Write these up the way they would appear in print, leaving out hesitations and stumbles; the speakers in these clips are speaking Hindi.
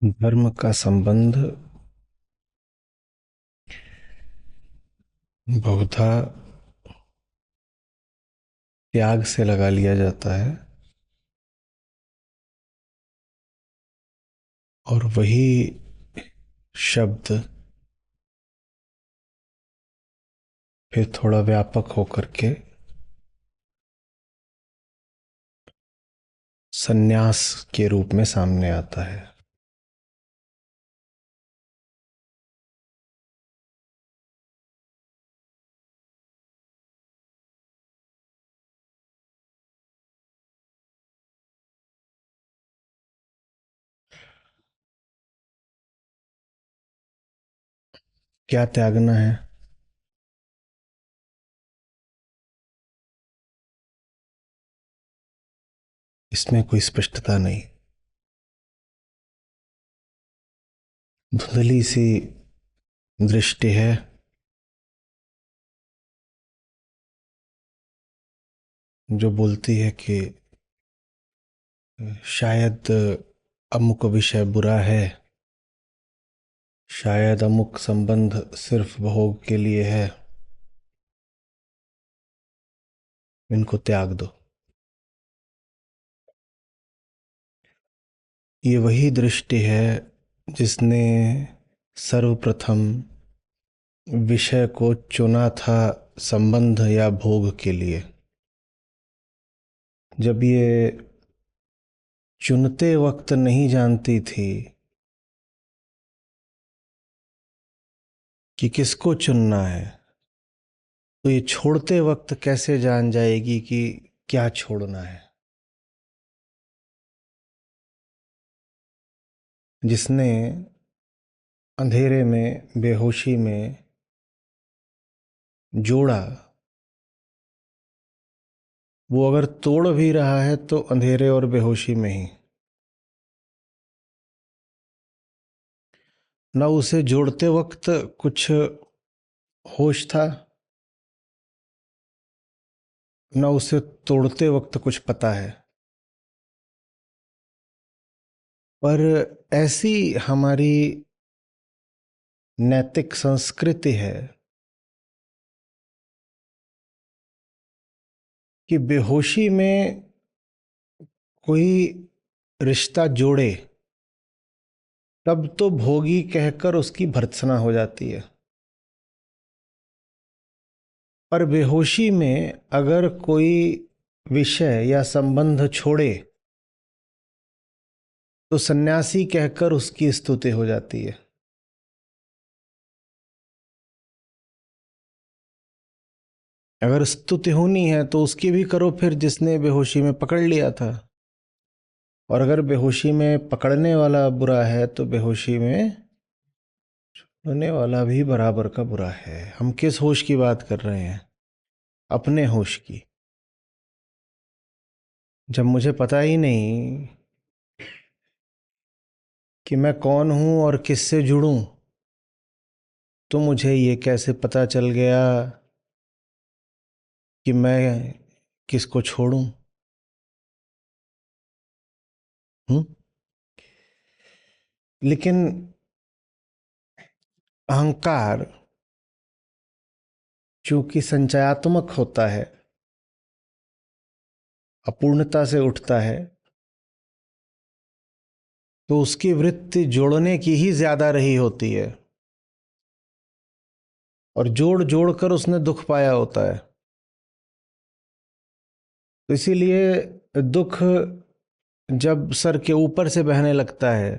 धर्म का संबंध बहुधा त्याग से लगा लिया जाता है और वही शब्द फिर थोड़ा व्यापक होकर के संन्यास के रूप में सामने आता है। क्या त्यागना है? इसमें कोई स्पष्टता नहीं। धुंधली सी दृष्टि है जो बोलती है कि शायद अमुक विषय बुरा है, शायद अमुक संबंध सिर्फ भोग के लिए है, इनको त्याग दो। ये वही दृष्टि है जिसने सर्वप्रथम विषय को चुना था संबंध या भोग के लिए। जब ये चुनते वक्त नहीं जानती थी कि किसको चुनना है, तो ये छोड़ते वक्त कैसे जान जाएगी कि क्या छोड़ना है। जिसने अंधेरे में बेहोशी में जोड़ा, वो अगर तोड़ भी रहा है तो अंधेरे और बेहोशी में ही। न उसे जोड़ते वक्त कुछ होश था, न उसे तोड़ते वक्त कुछ पता है। पर ऐसी हमारी नैतिक संस्कृति है कि बेहोशी में कोई रिश्ता जोड़े तब तो भोगी कहकर उसकी भर्त्सना हो जाती है, पर बेहोशी में अगर कोई विषय या संबंध छोड़े तो सन्यासी कहकर उसकी स्तुति हो जाती है। अगर स्तुति होनी है तो उसकी भी करो फिर जिसने बेहोशी में पकड़ लिया था, और अगर बेहोशी में पकड़ने वाला बुरा है तो बेहोशी में छोड़ने वाला भी बराबर का बुरा है। हम किस होश की बात कर रहे हैं? अपने होश की। जब मुझे पता ही नहीं कि मैं कौन हूं और किससे जुड़ूं, तो मुझे ये कैसे पता चल गया कि मैं किसको छोड़ूं? हम्म। लेकिन अहंकार चूंकि संचयात्मक होता है, अपूर्णता से उठता है, तो उसकी वृत्ति जोड़ने की ही ज्यादा रही होती है, और जोड़ जोड़ कर उसने दुख पाया होता है। तो इसीलिए दुख जब सर के ऊपर से बहने लगता है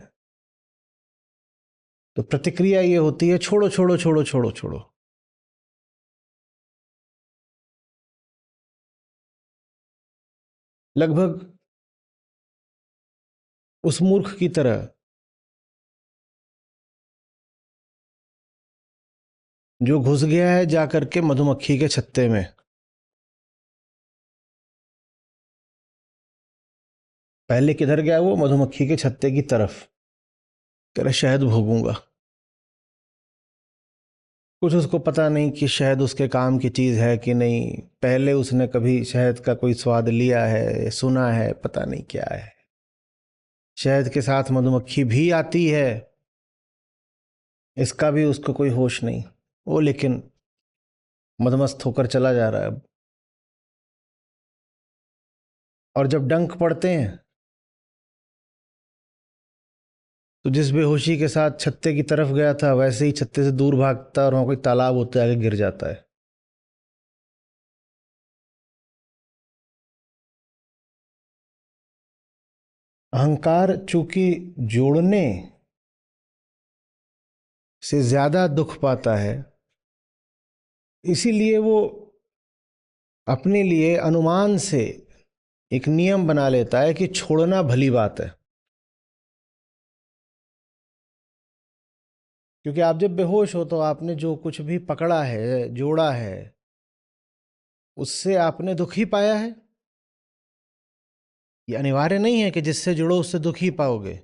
तो प्रतिक्रिया ये होती है, छोड़ो छोड़ो छोड़ो छोड़ो छोड़ो। लगभग उस मूर्ख की तरह जो घुस गया है जाकर के मधुमक्खी के छत्ते में। पहले किधर गया वो? मधुमक्खी के छत्ते की तरफ। कह रहा शहद भोगूंगा। कुछ उसको पता नहीं कि शहद उसके काम की चीज है कि नहीं, पहले उसने कभी शहद का कोई स्वाद लिया है, सुना है, पता नहीं क्या है। शहद के साथ मधुमक्खी भी आती है, इसका भी उसको कोई होश नहीं। वो लेकिन मदमस्त होकर चला जा रहा है अब। और जब डंक पड़ते हैं तो जिस बेहोशी के साथ छत्ते की तरफ गया था वैसे ही छत्ते से दूर भागता है और वहां कोई तालाब होता है, आगे गिर जाता है। अहंकार चूंकि जोड़ने से ज्यादा दुख पाता है, इसीलिए वो अपने लिए अनुमान से एक नियम बना लेता है कि छोड़ना भली बात है। क्योंकि आप जब बेहोश हो तो आपने जो कुछ भी पकड़ा है, जोड़ा है, उससे आपने दुख ही पाया है। ये अनिवार्य नहीं है कि जिससे जुड़ो उससे दुख ही पाओगे,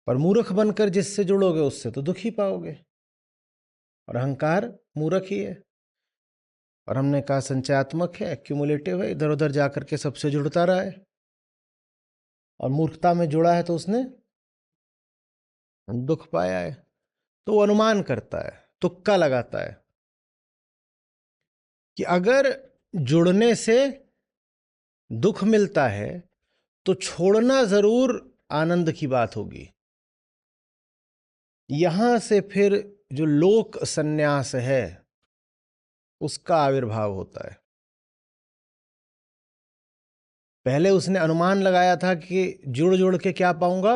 पर मूर्ख बनकर जिससे जुड़ोगे उससे तो दुख ही पाओगे। और अहंकार मूर्ख ही है। और हमने कहा संचयात्मक है, एक्यूमुलेटिव है, इधर उधर जाकर के सबसे जुड़ता रहा है। और मूर्खता में जुड़ा है तो उसने दुख पाया है। तो वो अनुमान करता है, तुक्का लगाता है कि अगर जुड़ने से दुख मिलता है तो छोड़ना जरूर आनंद की बात होगी। यहां से फिर जो लोक संन्यास है उसका आविर्भाव होता है। पहले उसने अनुमान लगाया था कि जुड़ जुड़ के क्या पाऊंगा,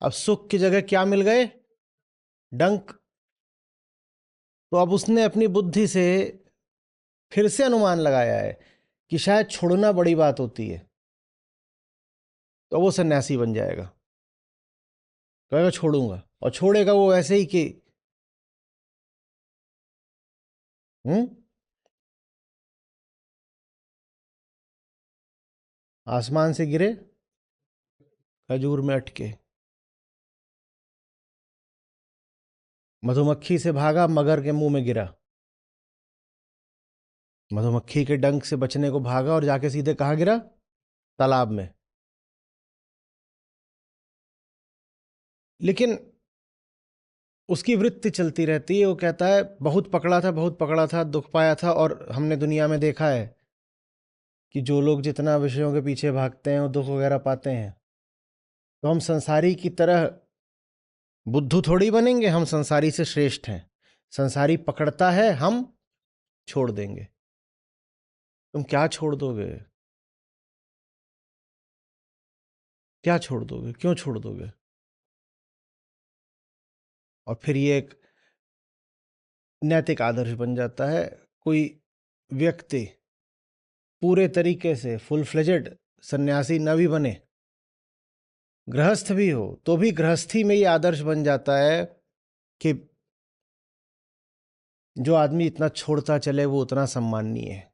अब सुख की जगह क्या मिल गए, डंक। तो अब उसने अपनी बुद्धि से फिर से अनुमान लगाया है कि शायद छोड़ना बड़ी बात होती है। तो वो सन्यासी बन जाएगा, कहेगा छोड़ूंगा, और छोड़ेगा वो ऐसे ही कि हम्म आसमान से गिरे खजूर में अटके। मधुमक्खी से भागा, मगर के मुंह में गिरा। मधुमक्खी के डंक से बचने को भागा और जाके सीधे कहाँ गिरा, तालाब में। लेकिन उसकी वृत्ति चलती रहती है। वो कहता है बहुत पकड़ा था, बहुत पकड़ा था, दुख पाया था। और हमने दुनिया में देखा है कि जो लोग जितना विषयों के पीछे भागते हैं वो दुख वगैरह पाते हैं। तो हम संसारी की तरह बुद्धू थोड़ी बनेंगे, हम संसारी से श्रेष्ठ हैं। संसारी पकड़ता है, हम छोड़ देंगे। तुम क्या छोड़ दोगे, क्या छोड़ दोगे, क्यों छोड़ दोगे? और फिर ये एक नैतिक आदर्श बन जाता है। कोई व्यक्ति पूरे तरीके से फुल फ्लेजेड सन्यासी न भी बने, गृहस्थ भी हो, तो भी गृहस्थी में ये आदर्श बन जाता है कि जो आदमी इतना छोड़ता चले वो उतना सम्माननीय है।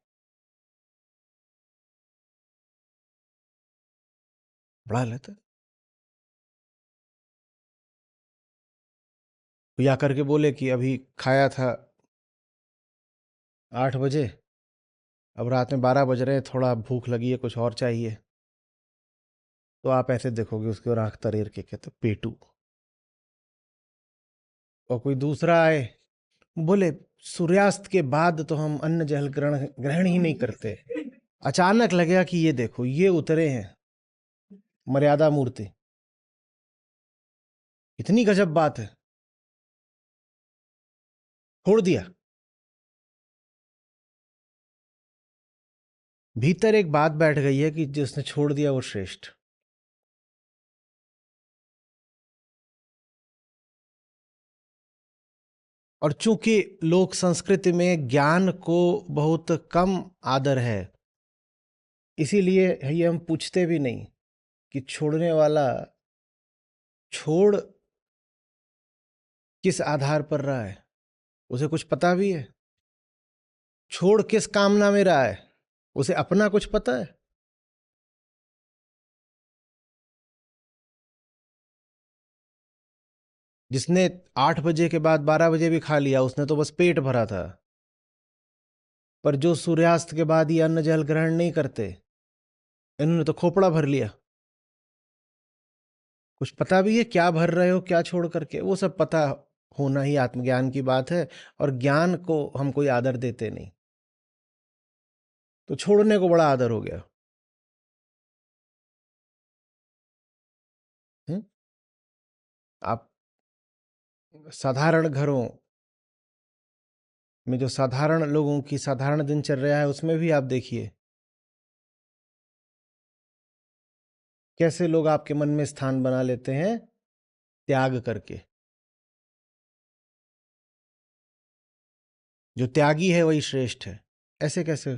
बढ़ा लेता है। कोई आकर के बोले कि अभी खाया था 8 बजे, अब रात में 12 बज रहे हैं, थोड़ा भूख लगी है, कुछ और चाहिए। तो आप ऐसे देखोगे उसकी ओर आंख तरेर के, कहते पेटू। और कोई दूसरा आए, बोले सूर्यास्त के बाद तो हम अन्न जल ग्रहण ग्रहण ही नहीं करते। अचानक लगेगा कि ये देखो ये उतरे हैं मर्यादा मूर्ति, इतनी गजब बात है, छोड़ दिया। भीतर एक बात बैठ गई है कि जिसने छोड़ दिया वो श्रेष्ठ। और चूंकि लोक संस्कृति में ज्ञान को बहुत कम आदर है, इसीलिए ये हम पूछते भी नहीं कि छोड़ने वाला छोड़ किस आधार पर रहा है। उसे कुछ पता भी है छोड़ किस कामना में रहा है, उसे अपना कुछ पता है? जिसने 8 बजे के बाद 12 बजे भी खा लिया उसने तो बस पेट भरा था। पर जो सूर्यास्त के बाद ये अन्न जल ग्रहण नहीं करते, इन्होंने तो खोपड़ा भर लिया। कुछ पता भी है क्या भर रहे हो, क्या छोड़ करके? वो सब पता होना ही आत्मज्ञान की बात है। और ज्ञान को हम कोई आदर देते नहीं, तो छोड़ने को बड़ा आदर हो गया। हम्म? आप साधारण घरों में जो साधारण लोगों की साधारण दिनचर्या है, उसमें भी आप देखिए कैसे लोग आपके मन में स्थान बना लेते हैं त्याग करके। जो त्यागी है वही श्रेष्ठ है। ऐसे कैसे?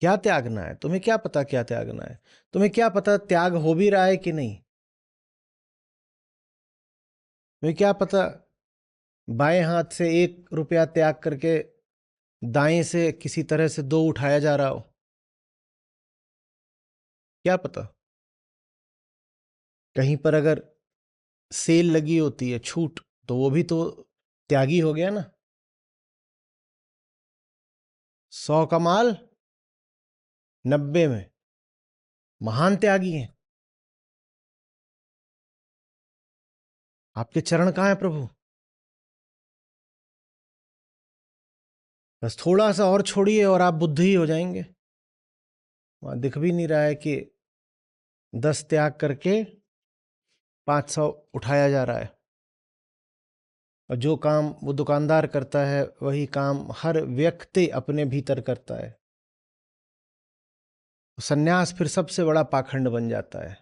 क्या त्यागना है? तुम्हें क्या पता क्या त्यागना है? तुम्हें क्या पता त्याग हो भी रहा है कि नहीं? तुम्हें क्या पता बाएं हाथ से 1 रुपया त्याग करके दाएं से किसी तरह से 2 उठाया जा रहा हो? क्या पता? कहीं पर अगर सेल लगी होती है, छूट, तो वो भी तो त्यागी हो गया ना। 100 का माल 90 में, महान त्यागी हैं। आपके चरण कहाँ है प्रभु? बस थोड़ा सा और छोड़िए और आप बुद्ध ही हो जाएंगे। वहां दिख भी नहीं रहा है कि 10 त्याग करके 500 उठाया जा रहा है। और जो काम वो दुकानदार करता है वही काम हर व्यक्ति अपने भीतर करता है। सन्यास फिर सबसे बड़ा पाखंड बन जाता है।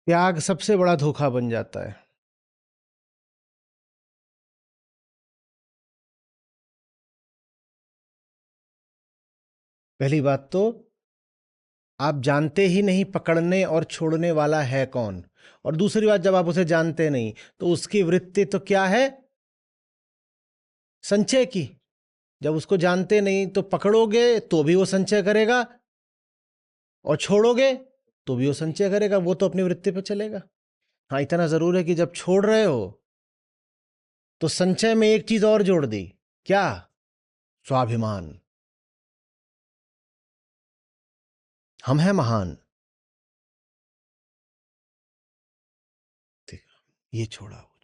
त्याग सबसे बड़ा धोखा बन जाता है। पहली बात तो आप जानते ही नहीं पकड़ने और छोड़ने वाला है कौन। और दूसरी बात, जब आप उसे जानते नहीं तो उसकी वृत्ति तो क्या है? संचय की। जब उसको जानते नहीं तो पकड़ोगे तो भी वो संचय करेगा, और छोड़ोगे तो भी वो संचय करेगा। वो तो अपनी वृत्ति पे चलेगा। हाँ, इतना जरूर है कि जब छोड़ रहे हो तो संचय में एक चीज और जोड़ दी। क्या? स्वाभिमान। हम हैं महान। ठीक, ये छोड़ा वो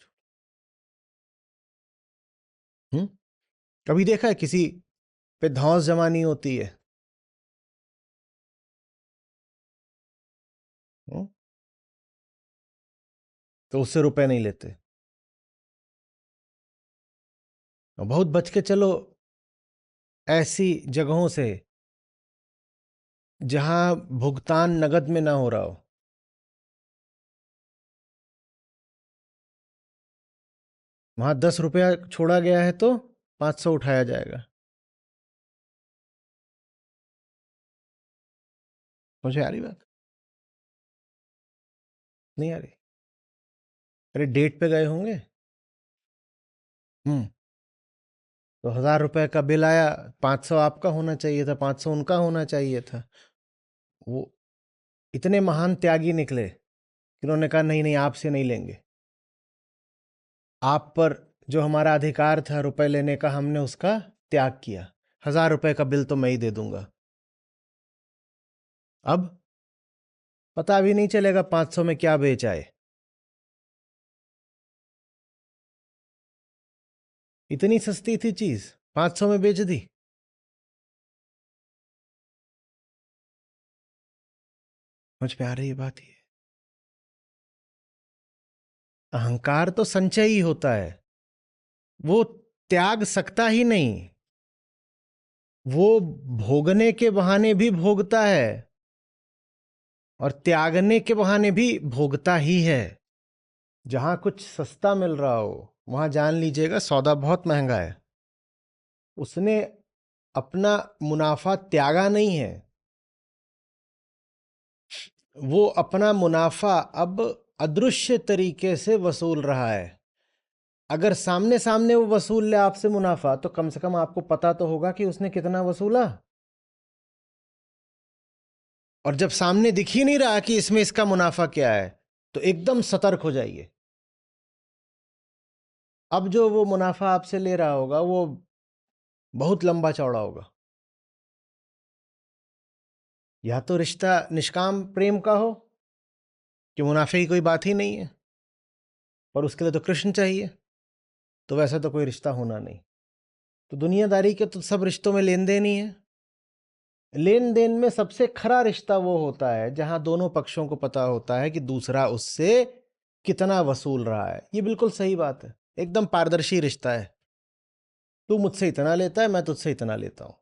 छोड़ा। कभी देखा है किसी पे धौंस जमानी होती है? हुँ? तो उससे रुपए नहीं लेते। और बहुत बच के चलो ऐसी जगहों से जहां भुगतान नगद में ना हो रहा हो। वहां 10 रुपया छोड़ा गया है तो 500 उठाया जाएगा। मुझे आ रही बात? नहीं आ रही? अरे डेट पे गए होंगे। हम्म। तो 1000 रुपए का बिल आया, 500 आपका होना चाहिए था, 500 उनका होना चाहिए था। वो इतने महान त्यागी निकले कि उन्होंने कहा नहीं नहीं, आपसे नहीं लेंगे। आप पर जो हमारा अधिकार था रुपए लेने का, हमने उसका त्याग किया। 1000 रुपए का बिल तो मैं ही दे दूंगा। अब पता भी नहीं चलेगा 500 में क्या बेच आए। इतनी सस्ती थी चीज, 500 में बेच दी। मुझ पे आ रही बात ये। अहंकार तो संचय ही होता है। वो त्याग सकता ही नहीं। वो भोगने के बहाने भी भोगता है और त्यागने के बहाने भी भोगता ही है। जहां कुछ सस्ता मिल रहा हो वहां जान लीजिएगा सौदा बहुत महंगा है। उसने अपना मुनाफा त्यागा नहीं है, वो अपना मुनाफा अब अदृश्य तरीके से वसूल रहा है। अगर सामने सामने वो वसूल ले आपसे मुनाफा, तो कम से कम आपको पता तो होगा कि उसने कितना वसूला। और जब सामने दिख ही नहीं रहा कि इसमें इसका मुनाफा क्या है, तो एकदम सतर्क हो जाइए। अब जो वो मुनाफा आपसे ले रहा होगा वो बहुत लंबा चौड़ा होगा। या तो रिश्ता निष्काम प्रेम का हो कि मुनाफे की कोई बात ही नहीं है, पर उसके लिए तो कृष्ण चाहिए, तो वैसा तो कोई रिश्ता होना नहीं। तो दुनियादारी के तो सब रिश्तों में लेन देन ही है। लेन देन में सबसे खरा रिश्ता वो होता है जहां दोनों पक्षों को पता होता है कि दूसरा उससे कितना वसूल रहा है। ये बिल्कुल सही बात है, एकदम पारदर्शी रिश्ता है। तू मुझसे इतना लेता है, मैं तुझसे इतना लेता हूं,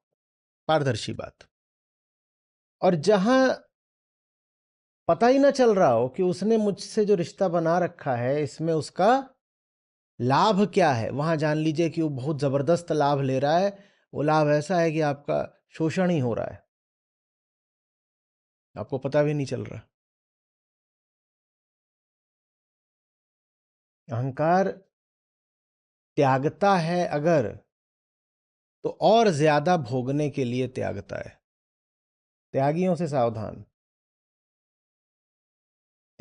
पारदर्शी बात। और जहां पता ही ना चल रहा हो कि उसने मुझसे जो रिश्ता बना रखा है इसमें उसका लाभ क्या है, वहां जान लीजिए कि वो बहुत जबरदस्त लाभ ले रहा है। वो लाभ ऐसा है कि आपका शोषण ही हो रहा है, आपको पता भी नहीं चल रहा। अहंकार त्यागता है अगर, तो और ज्यादा भोगने के लिए त्यागता है। त्यागियों से सावधान।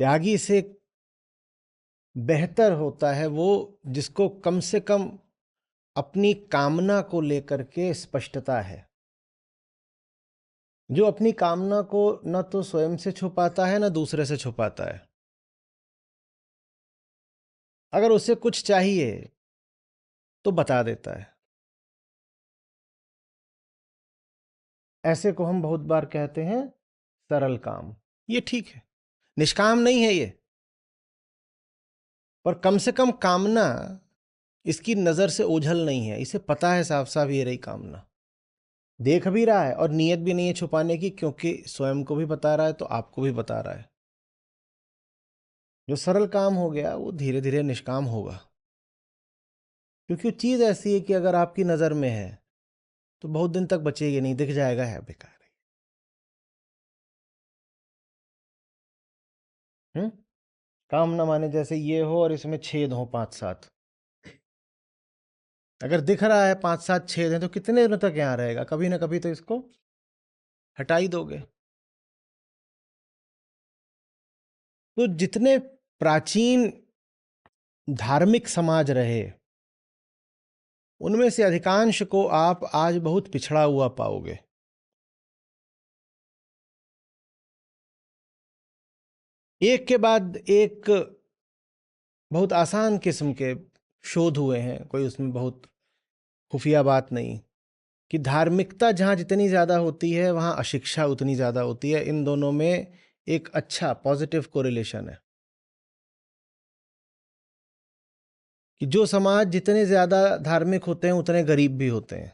त्यागी से बेहतर होता है वो जिसको कम से कम अपनी कामना को लेकर के स्पष्टता है, जो अपनी कामना को न तो स्वयं से छुपाता है न दूसरे से छुपाता है। अगर उसे कुछ चाहिए तो बता देता है। ऐसे को हम बहुत बार कहते हैं सरल काम। ये ठीक है, निष्काम नहीं है ये, पर कम से कम कामना इसकी नजर से ओझल नहीं है। इसे पता है साफ साफ ये रही कामना, देख भी रहा है और नीयत भी नहीं है छुपाने की, क्योंकि स्वयं को भी बता रहा है तो आपको भी बता रहा है। जो सरल काम हो गया वो धीरे धीरे निष्काम होगा, क्योंकि वो चीज ऐसी है कि अगर आपकी नजर में है तो बहुत दिन तक बचेगी नहीं, दिख जाएगा है बेकार है। काम न माने जैसे ये हो और इसमें छेद हो 5-7। अगर दिख रहा है 5-7 छेद हैं तो कितने दिनों तक यहाँ रहेगा, कभी ना कभी तो इसको हटा ही दोगे। तो जितने प्राचीन धार्मिक समाज रहे उनमें से अधिकांश को आप आज बहुत पिछड़ा हुआ पाओगे। एक के बाद एक बहुत आसान किस्म के शोध हुए हैं, कोई उसमें बहुत खुफिया बात नहीं, कि धार्मिकता जहाँ जितनी ज़्यादा होती है वहाँ अशिक्षा उतनी ज़्यादा होती है। इन दोनों में एक अच्छा पॉजिटिव कोरिलेशन है कि जो समाज जितने ज़्यादा धार्मिक होते हैं उतने गरीब भी होते हैं,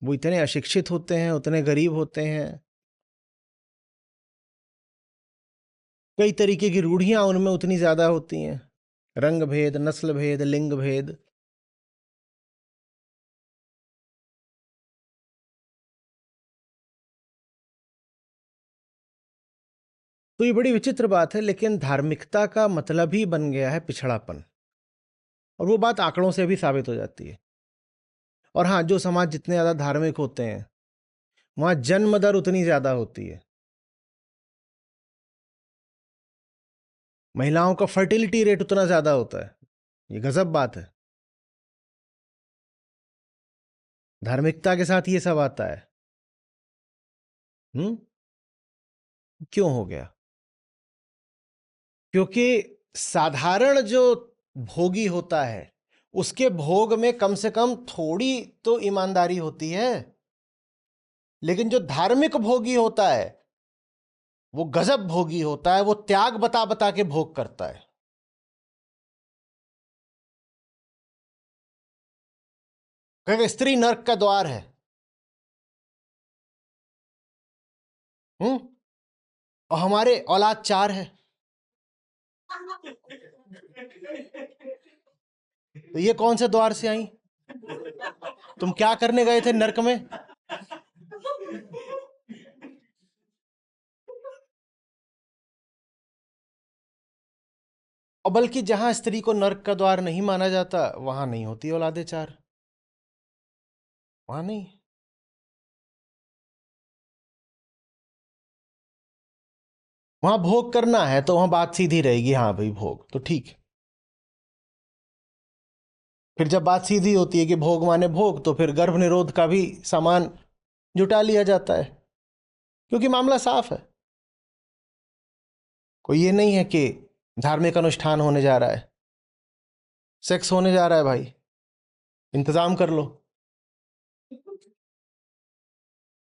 वो इतने अशिक्षित होते हैं उतने गरीब होते हैं। कई तरीके की रूढ़ियां उनमें उतनी ज़्यादा होती हैं, रंग भेद, नस्ल भेद, लिंग भेद। तो ये बड़ी विचित्र बात है, लेकिन धार्मिकता का मतलब ही बन गया है पिछड़ापन, और वो बात आंकड़ों से भी साबित हो जाती है। और हाँ, जो समाज जितने ज़्यादा धार्मिक होते हैं वहाँ जन्म दर उतनी ज़्यादा होती है, महिलाओं का फर्टिलिटी रेट उतना ज़्यादा होता है। ये गजब बात है, धार्मिकता के साथ ये सब आता है। क्यों हो गया? क्योंकि साधारण जो भोगी होता है उसके भोग में कम से कम थोड़ी तो ईमानदारी होती है, लेकिन जो धार्मिक भोगी होता है वो गजब भोगी होता है, वो त्याग बता बता के भोग करता है। कहेगा स्त्री नरक का द्वार है। और हमारे औलाद 4 है, तो ये कौन से द्वार से आई? तुम क्या करने गए थे नरक में? और बल्कि जहां स्त्री को नरक का द्वार नहीं माना जाता वहां नहीं होती औलादे 4, वहां नहीं। वहां भोग करना है तो वहां बात सीधी रहेगी, हाँ भाई भोग तो ठीक है। फिर जब बात सीधी होती है कि भोग माने भोग, तो फिर गर्भ निरोध का भी सामान जुटा लिया जाता है क्योंकि मामला साफ है। कोई ये नहीं है कि धार्मिक अनुष्ठान होने जा रहा है, सेक्स होने जा रहा है, भाई इंतजाम कर लो।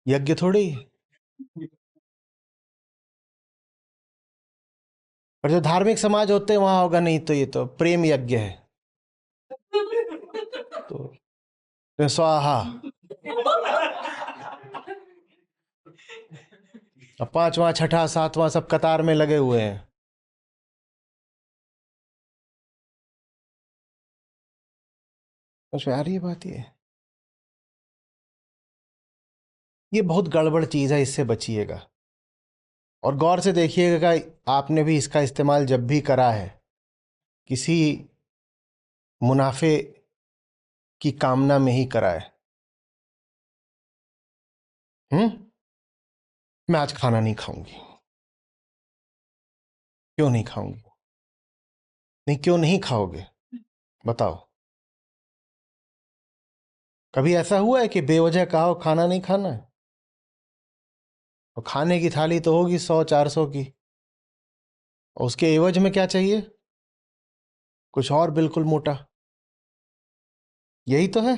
यज्ञ थोड़ी। और जो धार्मिक समाज होते हैं वहां होगा, नहीं तो ये तो प्रेम यज्ञ है। तो स्वाहा। अब पांचवा छठा सातवां सब कतार में लगे हुए हैं। समझ में आ रही है बात? ये बहुत गड़बड़ चीज है, इससे बचिएगा। और गौर से देखिएगा कि आपने भी इसका इस्तेमाल जब भी करा है किसी मुनाफे की कामना में ही करा है। मैं आज खाना नहीं खाऊंगी। क्यों नहीं खाऊंगी? नहीं, क्यों नहीं खाओगे बताओ? कभी ऐसा हुआ है कि बेवजह कहा हो खाना नहीं खाना है? और खाने की थाली तो होगी 100-400 की, और उसके एवज में क्या चाहिए? कुछ और बिल्कुल मोटा। यही तो है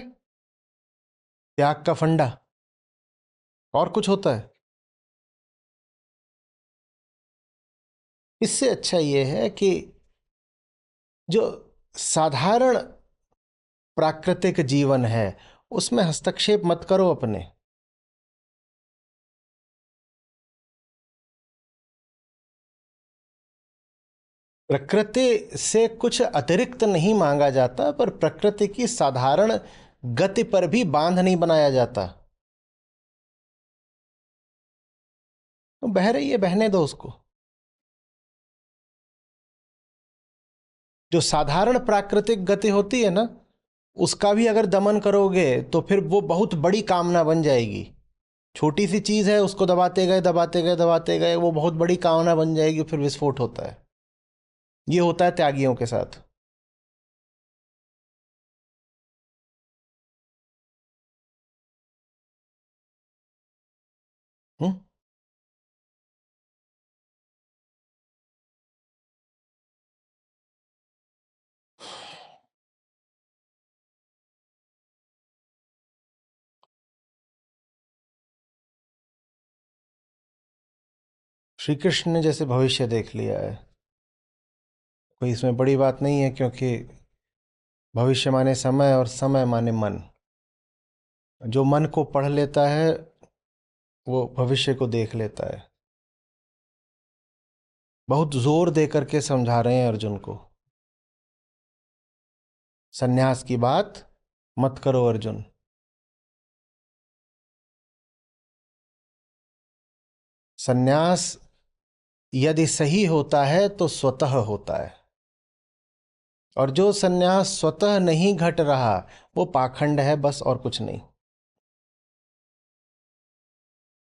त्याग का फंडा। और कुछ होता है? इससे अच्छा यह है कि जो साधारण प्राकृतिक जीवन है उसमें हस्तक्षेप मत करो अपने। प्रकृति से कुछ अतिरिक्त नहीं मांगा जाता, पर प्रकृति की साधारण गति पर भी बांध नहीं बनाया जाता। तो बह रही है, बहने दो उसको। जो साधारण प्राकृतिक गति होती है ना, उसका भी अगर दमन करोगे तो फिर वो बहुत बड़ी कामना बन जाएगी। छोटी सी चीज है, उसको दबाते गए दबाते गए दबाते गए, वो बहुत बड़ी कामना बन जाएगी, फिर विस्फोट होता है। ये होता है त्यागियों के साथ। हम्म। श्री कृष्ण ने जैसे भविष्य देख लिया है, कोई इसमें बड़ी बात नहीं है, क्योंकि भविष्य माने समय और समय माने मन। जो मन को पढ़ लेता है वो भविष्य को देख लेता है। बहुत जोर दे करके समझा रहे हैं अर्जुन को, सन्यास की बात मत करो अर्जुन। सन्यास यदि सही होता है तो स्वतः होता है, और जो सन्यास स्वतः नहीं घट रहा वो पाखंड है, बस और कुछ नहीं।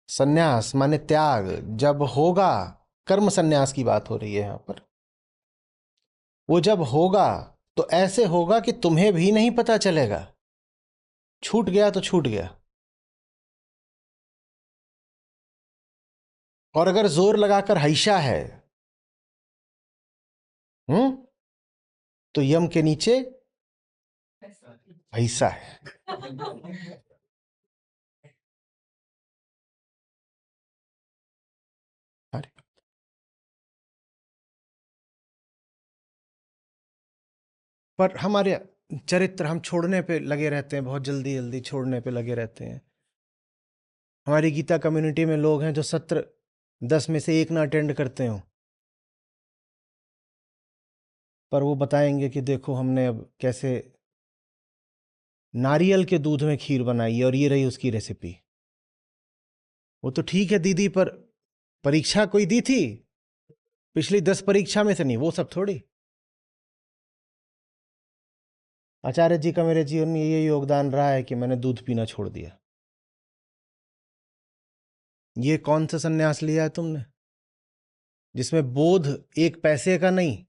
सन्यास माने त्याग जब होगा, कर्म सन्यास की बात हो रही है यहां पर। वो जब होगा तो ऐसे होगा कि तुम्हें भी नहीं पता चलेगा। छूट गया तो छूट गया। और अगर जोर लगाकर हैशा है, हम्म, तो यम के नीचे ऐसा है। अरे, पर हमारे चरित्र हम छोड़ने पे लगे रहते हैं, बहुत जल्दी जल्दी छोड़ने पे लगे रहते हैं। हमारी गीता कम्युनिटी में लोग हैं जो सत्र 10 में से 1 ना अटेंड करते हो, पर वो बताएंगे कि देखो हमने अब कैसे नारियल के दूध में खीर बनाई है और ये रही उसकी रेसिपी। वो तो ठीक है दीदी, पर परीक्षा कोई दी थी? पिछली 10 परीक्षा में से नहीं, वो सब थोड़ी। आचार्य जी का मेरे जीवन में ये योगदान रहा है कि मैंने दूध पीना छोड़ दिया। ये कौन सा सन्यास लिया है तुमने जिसमें बोध 1 पैसे का नहीं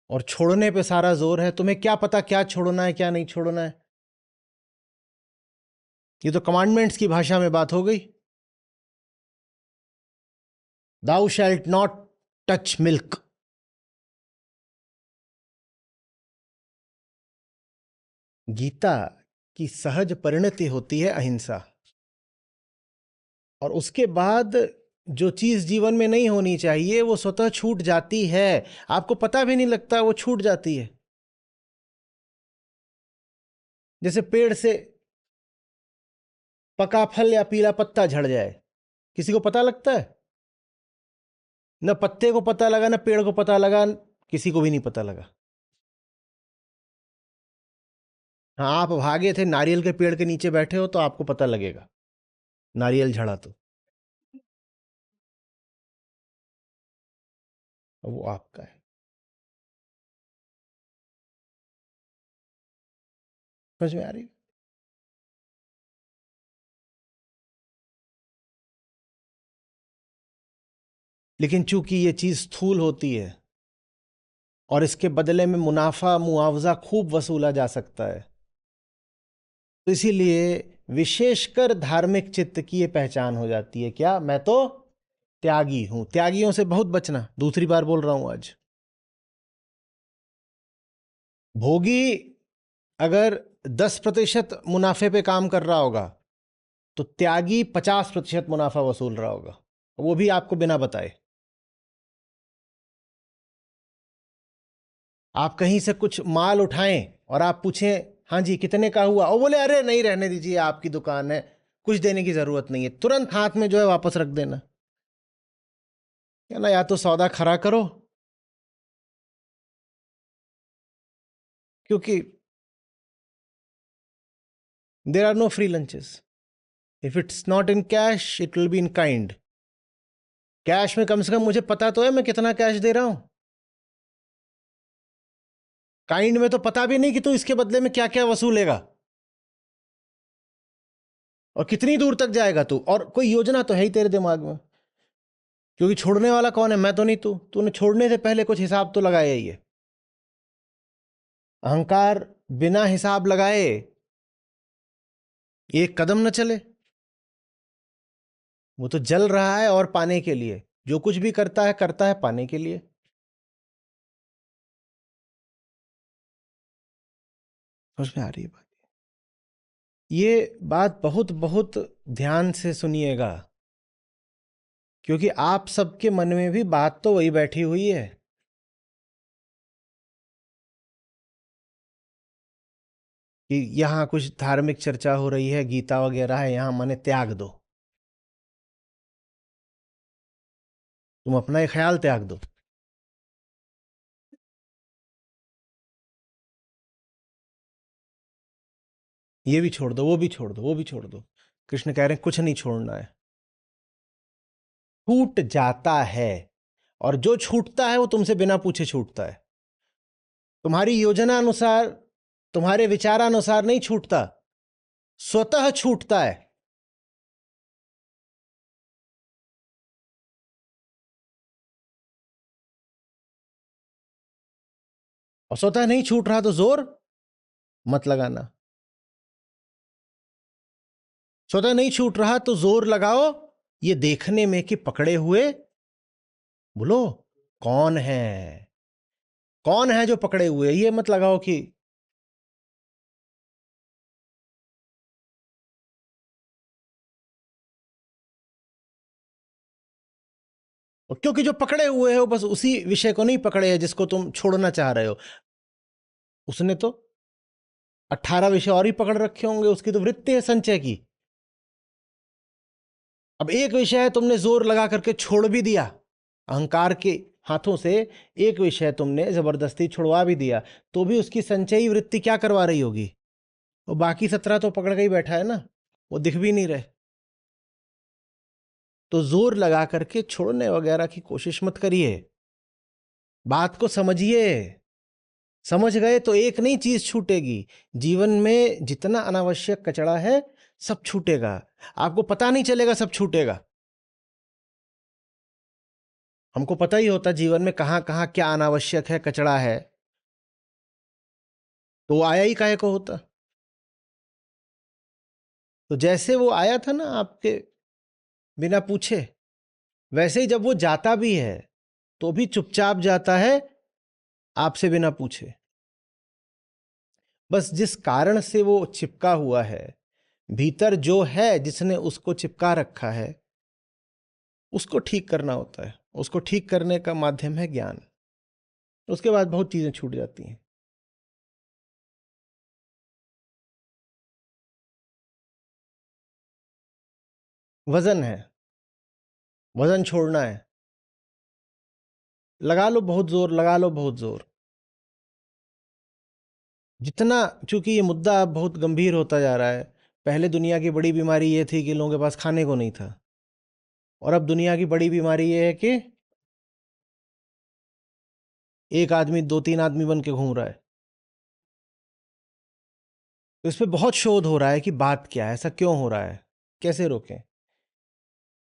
और छोड़ने पे सारा जोर है? तुम्हें क्या पता क्या छोड़ना है क्या नहीं छोड़ना है? ये तो कमांडमेंट्स की भाषा में बात हो गई। Thou shalt not touch milk. Gita की सहज परिणति होती है अहिंसा, और उसके बाद जो चीज जीवन में नहीं होनी चाहिए वो स्वतः छूट जाती है, आपको पता भी नहीं लगता वो छूट जाती है। जैसे पेड़ से पका फल या पीला पत्ता झड़ जाए, किसी को पता लगता है? न पत्ते को पता लगा, न पेड़ को पता लगा, किसी को भी नहीं पता लगा। हाँ, आप भागे थे, नारियल के पेड़ के नीचे बैठे हो तो आपको पता लगेगा नारियल झड़ा तो वो आपका है। समझ में आ रही है? लेकिन चूंकि ये चीज स्थूल होती है और इसके बदले में मुनाफा मुआवजा खूब वसूला जा सकता है, तो इसीलिए विशेषकर धार्मिक चित्त की ये पहचान हो जाती है, क्या मैं तो त्यागी हूं। त्यागियों से बहुत बचना, दूसरी बार बोल रहा हूं आज। भोगी अगर 10% मुनाफे पे काम कर रहा होगा तो त्यागी 50% मुनाफा वसूल रहा होगा, वो भी आपको बिना बताए। आप कहीं से कुछ माल उठाएं और आप पूछें हाँ जी कितने का हुआ, और बोले अरे नहीं रहने दीजिए, आपकी दुकान है, कुछ देने की जरूरत नहीं है, तुरंत हाथ में जो है वापस रख देना। या ना, या तो सौदा खरा करो, क्योंकि there are no free lunches. If it's not in cash it will be in kind. Cash में कम से कम मुझे पता तो है मैं कितना कैश दे रहा हूं। काइंड में तो पता भी नहीं कि तू इसके बदले में क्या क्या वसूलेगा और कितनी दूर तक जाएगा तू, और कोई योजना तो है ही तेरे दिमाग में। क्योंकि छोड़ने वाला कौन है? मैं तो नहीं, तूने छोड़ने से पहले कुछ हिसाब तो लगाया ही है। अहंकार बिना हिसाब लगाए एक कदम न चले। वो तो जल रहा है और पाने के लिए, जो कुछ भी करता है पाने के लिए। समझ में आ रही है बात? ये बात बहुत बहुत ध्यान से सुनिएगा, क्योंकि आप सबके मन में भी बात तो वही बैठी हुई है कि यहां कुछ धार्मिक चर्चा हो रही है, गीता वगैरह है, यहां माने त्याग दो, तुम अपना ही ख्याल त्याग दो। ये भी छोड़ दो, वो भी छोड़ दो, वो भी छोड़ दो। कृष्ण कह रहे हैं कुछ नहीं छोड़ना है। छूट जाता है, और जो छूटता है वो तुमसे बिना पूछे छूटता है। तुम्हारी योजना अनुसार, तुम्हारे विचारानुसार नहीं छूटता, स्वतः छूटता है। और स्वतः नहीं छूट रहा तो जोर मत लगाना। स्वतः नहीं छूट रहा तो जोर लगाओ ये देखने में कि पकड़े हुए, बोलो कौन है, कौन है जो पकड़े हुए, ये मत लगाओ कि क्योंकि जो पकड़े हुए हो बस उसी विषय को नहीं पकड़े हैं जिसको तुम छोड़ना चाह रहे हो। उसने तो 18 विषय और ही पकड़ रखे होंगे, उसकी तो वृत्ति है संचय की। अब एक विषय है तुमने जोर लगा करके छोड़ भी दिया, अहंकार के हाथों से एक विषय तुमने जबरदस्ती छुड़वा भी दिया, तो भी उसकी संचयी वृत्ति क्या करवा रही होगी? वो बाकी 17 तो पकड़ के ही बैठा है ना, वो दिख भी नहीं रहे। तो जोर लगा करके छोड़ने वगैरह की कोशिश मत करिए, बात को समझिए। समझ गए तो एक नई चीज छूटेगी। जीवन में जितना अनावश्यक कचरा है सब छूटेगा, आपको पता नहीं चलेगा सब छूटेगा। हमको पता ही होता जीवन में कहां कहां क्या अनावश्यक है, कचरा है, तो वो आया ही काहे को होता। तो जैसे वो आया था ना आपके बिना पूछे, वैसे ही जब वो जाता भी है तो भी चुपचाप जाता है, आपसे बिना पूछे। बस जिस कारण से वो चिपका हुआ है, भीतर जो है जिसने उसको चिपका रखा है, उसको ठीक करना होता है। उसको ठीक करने का माध्यम है ज्ञान। उसके बाद बहुत चीजें छूट जाती हैं। वजन है, वजन छोड़ना है। लगा लो बहुत जोर, लगा लो बहुत जोर। जितना, चूंकि ये मुद्दा अब बहुत गंभीर होता जा रहा है। पहले दुनिया की बड़ी बीमारी ये थी कि लोगों के पास खाने को नहीं था, और अब दुनिया की बड़ी बीमारी ये है कि एक आदमी 2-3 आदमी बन के घूम रहा है। तो इस पे बहुत शोध हो रहा है कि बात क्या है, ऐसा क्यों हो रहा है, कैसे रोकें।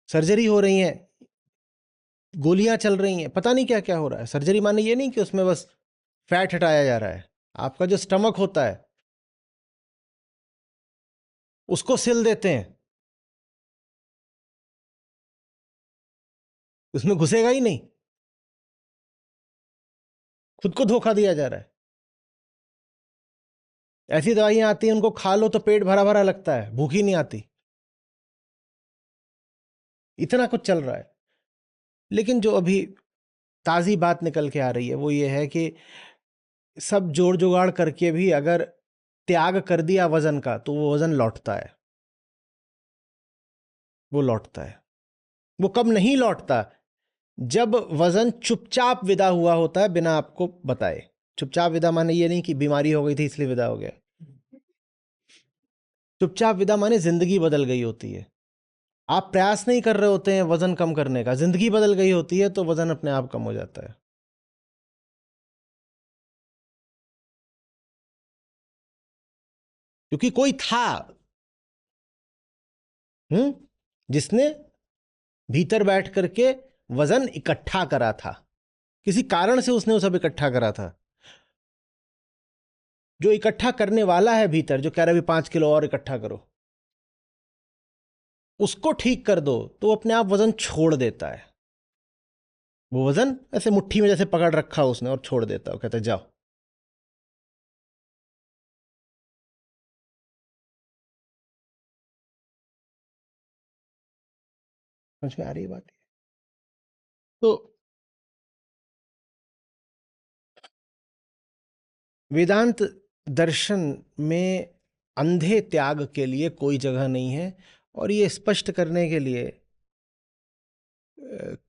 सर्जरी हो रही है, गोलियां चल रही हैं, पता नहीं क्या क्या हो रहा है। सर्जरी माने ये नहीं कि उसमें बस फैट हटाया जा रहा है। आपका जो स्टमक होता है उसको सिल देते हैं, उसमें घुसेगा ही नहीं, खुद को धोखा दिया जा रहा है। ऐसी दवाइयां आती हैं, उनको खा लो तो पेट भरा भरा लगता है, भूख ही नहीं आती। इतना कुछ चल रहा है। लेकिन जो अभी ताजी बात निकल के आ रही है वो ये है कि सब जोड़ जुगाड़ करके भी अगर त्याग कर दिया वजन का तो वो वजन लौटता है। वो लौटता है। वो कब नहीं लौटता? जब वजन चुपचाप विदा हुआ होता है, बिना आपको बताए। चुपचाप विदा माने ये नहीं कि बीमारी हो गई थी इसलिए विदा हो गया। चुपचाप विदा माने जिंदगी बदल गई होती है। आप प्रयास नहीं कर रहे होते हैं वजन कम करने का, जिंदगी बदल गई होती है तो वजन अपने आप कम हो जाता है। क्योंकि कोई था, जिसने भीतर बैठ करके वजन इकट्ठा करा था। किसी कारण से उसने वो सब इकट्ठा करा था। जो इकट्ठा करने वाला है भीतर, जो कह रहा है 5 किलो और इकट्ठा करो, उसको ठीक कर दो तो अपने आप वजन छोड़ देता है। वो वजन ऐसे मुट्ठी में जैसे पकड़ रखा उसने और छोड़ देता है, कहता है जाओ। समझ में आ रही है बात? तो वेदांत दर्शन में अंधे त्याग के लिए कोई जगह नहीं है। और ये स्पष्ट करने के लिए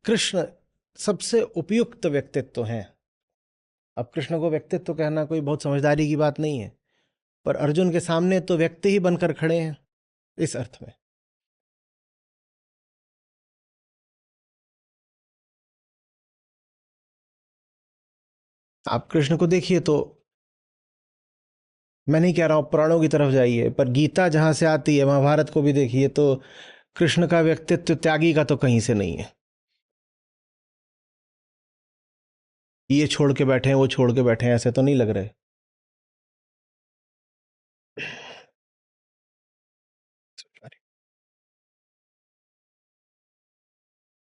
कृष्ण सबसे उपयुक्त व्यक्तित्व हैं। अब कृष्ण को व्यक्तित्व कहना कोई बहुत समझदारी की बात नहीं है, पर अर्जुन के सामने तो व्यक्ति ही बनकर खड़े हैं इस अर्थ में। आप कृष्ण को देखिए तो, मैं नहीं कह रहा हूं पुराणों की तरफ जाइए, पर गीता जहां से आती है, महाभारत को भी देखिए तो कृष्ण का व्यक्तित्व त्यागी का तो कहीं से नहीं है। ये छोड़ के बैठे हैं, वो छोड़ के बैठे हैं, ऐसे तो नहीं लग रहे।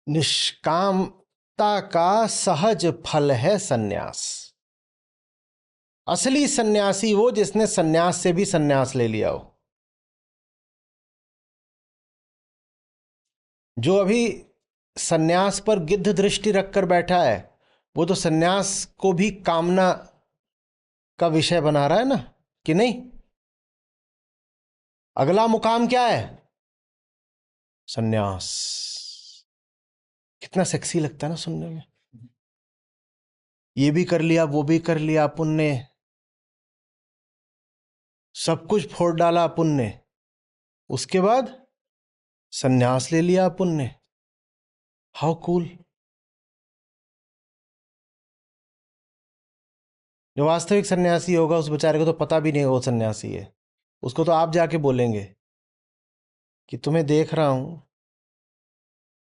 निष्कामता का सहज फल है सन्यास। असली सन्यासी वो जिसने सन्यास से भी सन्यास ले लिया हो। जो अभी सन्यास पर गिद्ध दृष्टि रखकर बैठा है, वो तो सन्यास को भी कामना का विषय बना रहा है ना, कि नहीं? अगला मुकाम क्या है? सन्यास। कितना सेक्सी लगता है ना सुनने में। ये भी कर लिया, वो भी कर लिया अपन ने, सब कुछ फोड़ डाला अपन ने, उसके बाद सन्यास ले लिया अपन ने। How cool. जो वास्तविक सन्यासी होगा उस बेचारे को तो पता भी नहीं वो सन्यासी है। उसको तो आप जाके बोलेंगे कि तुम्हें देख रहा हूं,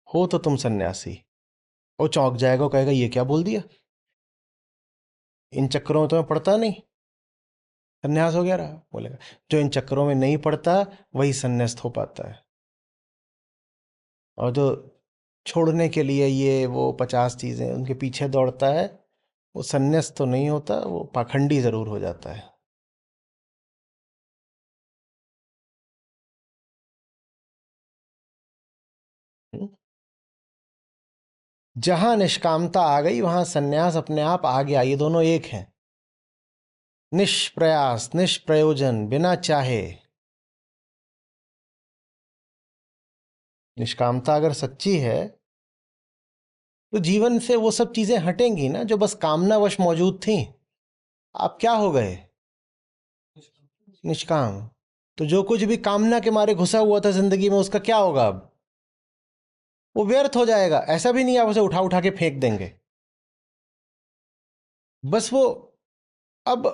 हो तो तुम सन्यासी। वो चौंक जाएगा, वो कहेगा ये क्या बोल दिया, इन चक्करों में तुम्हें पड़ता नहीं, सन्यास हो गया। रहा बोलेगा जो इन चक्करों में नहीं पड़ता वही सन्यास्त हो पाता है। और जो छोड़ने के लिए ये वो 50 चीजें उनके पीछे दौड़ता है, वो संन्यास तो नहीं होता, वो पाखंडी जरूर हो जाता है। हम्म? जहां निष्कामता आ गई वहां संन्यास अपने आप आ गया, ये दोनों एक हैं। निष्प्रयास, निष्प्रयोजन, बिना चाहे। निष्कामता अगर सच्ची है तो जीवन से वो सब चीजें हटेंगी ना जो बस कामनावश मौजूद थी। आप क्या हो गए? निष्काम। तो जो कुछ भी कामना के मारे घुसा हुआ था जिंदगी में उसका क्या होगा अब? वो व्यर्थ हो जाएगा। ऐसा भी नहीं आप उसे उठा उठा के फेंक देंगे, बस वो अब